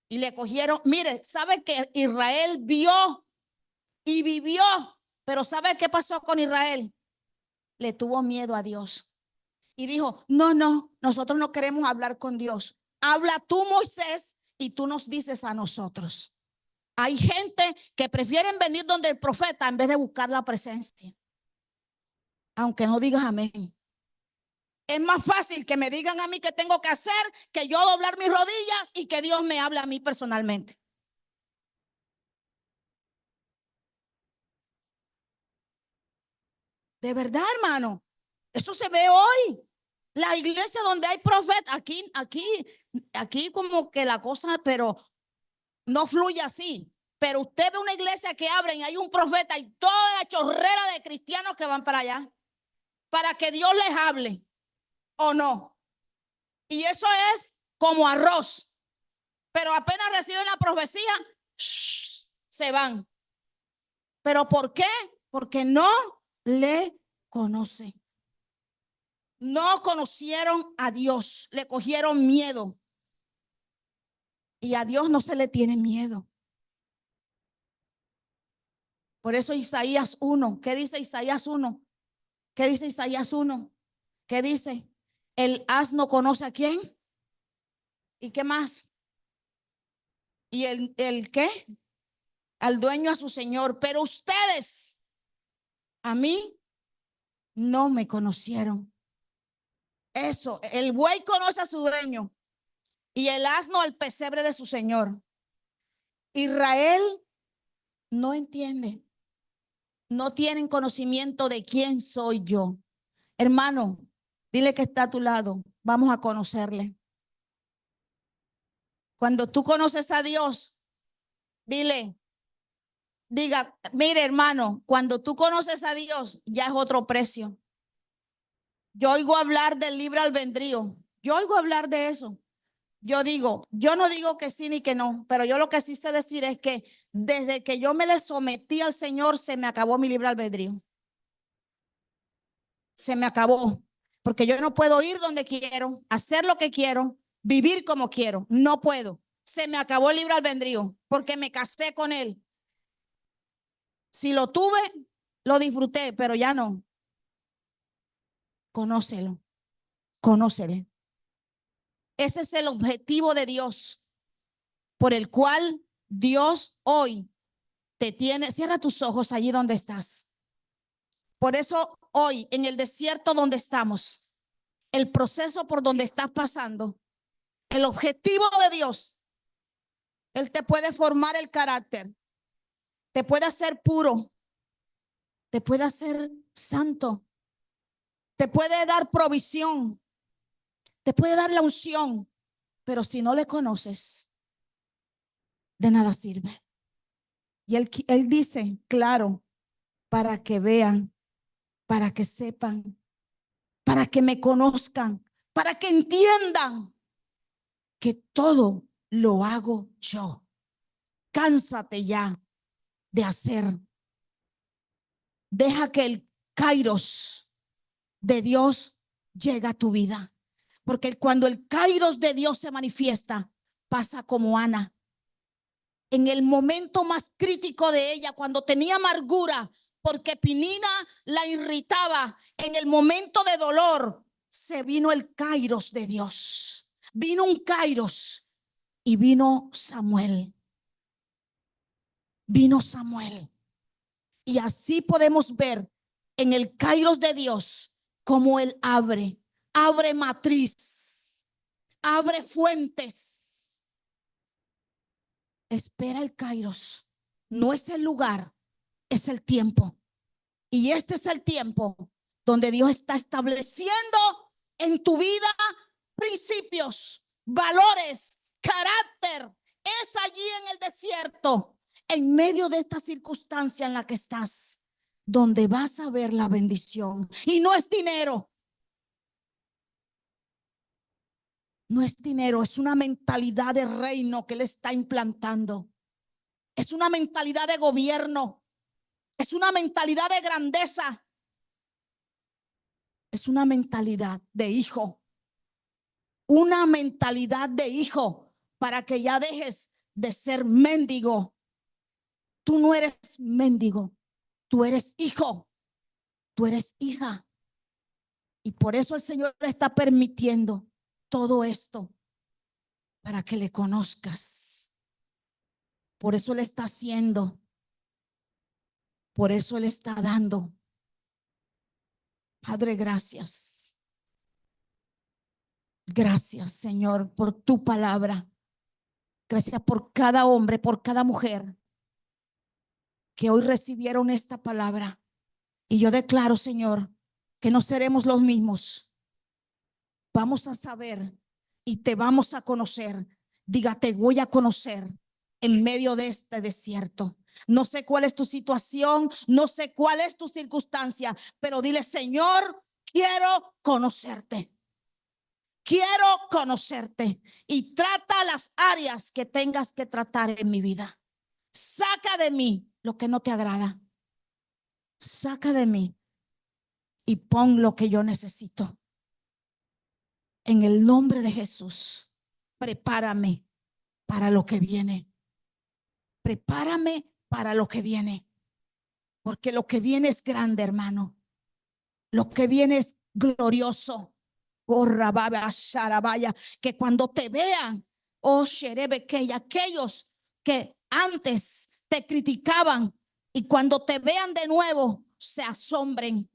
y le cogieron. Mire, ¿sabe que Israel vio y vivió? Pero ¿sabe qué pasó con Israel? Le tuvo miedo a Dios y dijo, no, nosotros no queremos hablar con Dios. Habla tú, Moisés, y tú nos dices a nosotros. Hay gente que prefieren venir donde el profeta en vez de buscar la presencia. Aunque no digas amén. Es más fácil que me digan a mí qué tengo que hacer, que yo doblar mis rodillas y que Dios me hable a mí personalmente. De verdad, hermano. Esto se ve hoy. La iglesia donde hay profeta, aquí como que la cosa, pero no fluye así. Pero usted ve una iglesia que abren y hay un profeta y toda la chorrera de cristianos que van para allá, para que Dios les hable, ¿o no? Y eso es como arroz. Pero apenas reciben la profecía, se van. ¿Pero por qué? Porque no le conocen. No conocieron a Dios, le cogieron miedo. Y a Dios no se le tiene miedo. Por eso Isaías 1, ¿qué dice Isaías 1? ¿Qué dice Isaías 1? ¿Qué dice? El asno conoce a quién. ¿Y qué más? ¿Y el qué? Al dueño, a su señor. Pero ustedes a mí no me conocieron. Eso, el buey conoce a su dueño y el asno al pesebre de su señor. Israel no entiende. No tienen conocimiento de quién soy yo. Hermano, dile que está a tu lado. Vamos a conocerle. Cuando tú conoces a Dios, diga, mire hermano, cuando tú conoces a Dios, ya es otro precio. Yo oigo hablar del libre albedrío. Yo oigo hablar de eso. Yo no digo que sí ni que no, pero yo lo que sí sé decir es que desde que yo me le sometí al Señor, se me acabó mi libre albedrío. Se me acabó, porque yo no puedo ir donde quiero, hacer lo que quiero, vivir como quiero. No puedo. Se me acabó el libre albedrío porque me casé con él. Si lo tuve, lo disfruté, pero ya no. Conócelo, conócele. Ese es el objetivo de Dios, por el cual Dios hoy te tiene. Cierra tus ojos allí donde estás. Por eso hoy en el desierto donde estamos, el proceso por donde estás pasando, el objetivo de Dios, Él te puede formar el carácter, te puede hacer puro, te puede hacer santo, te puede dar provisión, te puede dar la unción, pero si no le conoces, de nada sirve. Y él dice, claro, para que vean, para que sepan, para que me conozcan, para que entiendan que todo lo hago yo. Cánsate ya de hacer. Deja que el kairos de Dios llegue a tu vida. Porque cuando el kairos de Dios se manifiesta, pasa como Ana. En el momento más crítico de ella, cuando tenía amargura, porque Penina la irritaba, en el momento de dolor, se vino el kairos de Dios. Vino un kairos y vino Samuel. Vino Samuel. Y así podemos ver en el kairos de Dios cómo Él abre matriz, abre fuentes. Espera el kairos. No es el lugar, es el tiempo. Y este es el tiempo donde Dios está estableciendo en tu vida principios, valores, carácter. Es allí en el desierto, en medio de esta circunstancia en la que estás, donde vas a ver la bendición. Y no es dinero. No es dinero, es una mentalidad de reino que Él está implantando. Es una mentalidad de gobierno. Es una mentalidad de grandeza. Es una mentalidad de hijo. Una mentalidad de hijo para que ya dejes de ser mendigo. Tú no eres mendigo, tú eres hijo, tú eres hija. Y por eso el Señor está permitiendo todo esto para que le conozcas. Por eso Él está haciendo. Por eso Él está dando. Padre, gracias. Gracias, Señor, por tu palabra. Gracias por cada hombre, por cada mujer que hoy recibieron esta palabra. Y yo declaro, Señor, que no seremos los mismos. Vamos a saber y te vamos a conocer. Diga, te voy a conocer en medio de este desierto. No sé cuál es tu situación, no sé cuál es tu circunstancia, pero dile, Señor, quiero conocerte. Quiero conocerte y trata las áreas que tengas que tratar en mi vida. Saca de mí lo que no te agrada. Saca de mí y pon lo que yo necesito. En el nombre de Jesús, prepárame para lo que viene. Prepárame para lo que viene. Porque lo que viene es grande, hermano. Lo que viene es glorioso. Corra, baba, sharabaya, que cuando te vean, oh, sherebe, que aquellos que antes te criticaban y cuando te vean de nuevo, se asombren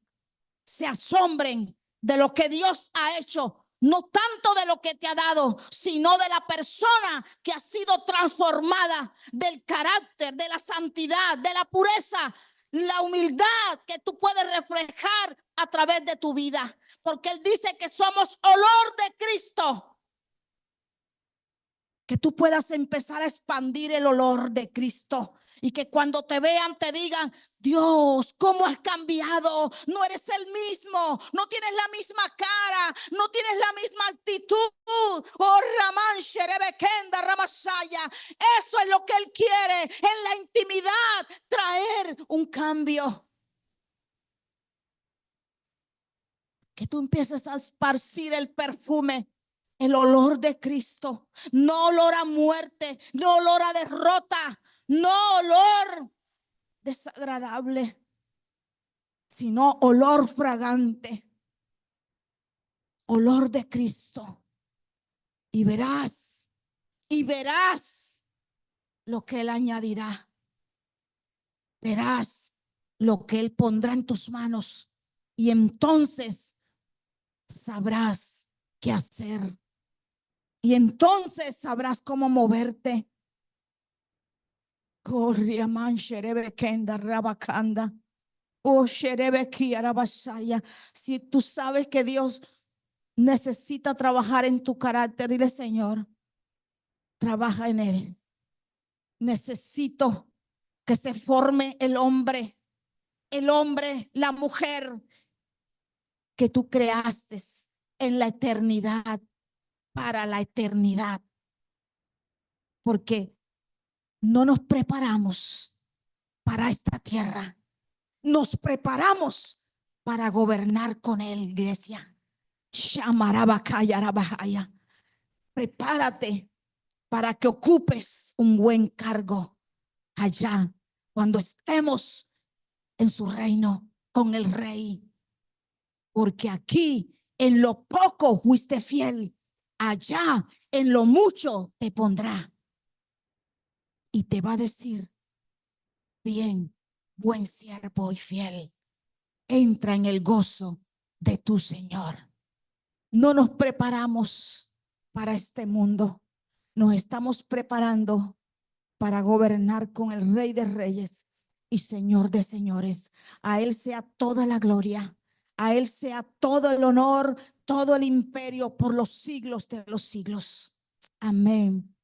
de lo que Dios ha hecho, no tanto de lo que te ha dado, sino de la persona que ha sido transformada, del carácter, de la santidad, de la pureza, la humildad que tú puedes reflejar a través de tu vida, porque Él dice que somos olor de Cristo. Que tú puedas empezar a expandir el olor de Cristo y que cuando te vean te digan, Dios, ¿cómo has cambiado? No eres el mismo, no tienes la misma cara, no tienes la misma actitud. Oh, Ramán, Sherebekenda, Ramasaya. Eso es lo que Él quiere en la intimidad, traer un cambio. Que tú empieces a esparcir el perfume, el olor de Cristo. No olor a muerte, no olor a derrota, no olor desagradable, sino olor fragante, olor de Cristo. Y verás lo que Él añadirá. Verás lo que Él pondrá en tus manos. Y entonces sabrás qué hacer. Y entonces sabrás cómo moverte. Corriaman sherebe kenda rabakanda. Oh sherebe kiarabashaya. Si tú sabes que Dios necesita trabajar en tu carácter, dile, Señor, trabaja en él. Necesito que se forme el hombre, la mujer que tú creaste en la eternidad, para la eternidad. Porque no nos preparamos para esta tierra. Nos preparamos para gobernar con él, iglesia. Prepárate para que ocupes un buen cargo allá cuando estemos en su reino con el rey. Porque aquí en lo poco fuiste fiel, allá en lo mucho te pondrá. Y te va a decir, bien, buen siervo y fiel, entra en el gozo de tu Señor. No nos preparamos para este mundo, nos estamos preparando para gobernar con el Rey de Reyes y Señor de Señores. A Él sea toda la gloria, a Él sea todo el honor, todo el imperio por los siglos de los siglos. Amén.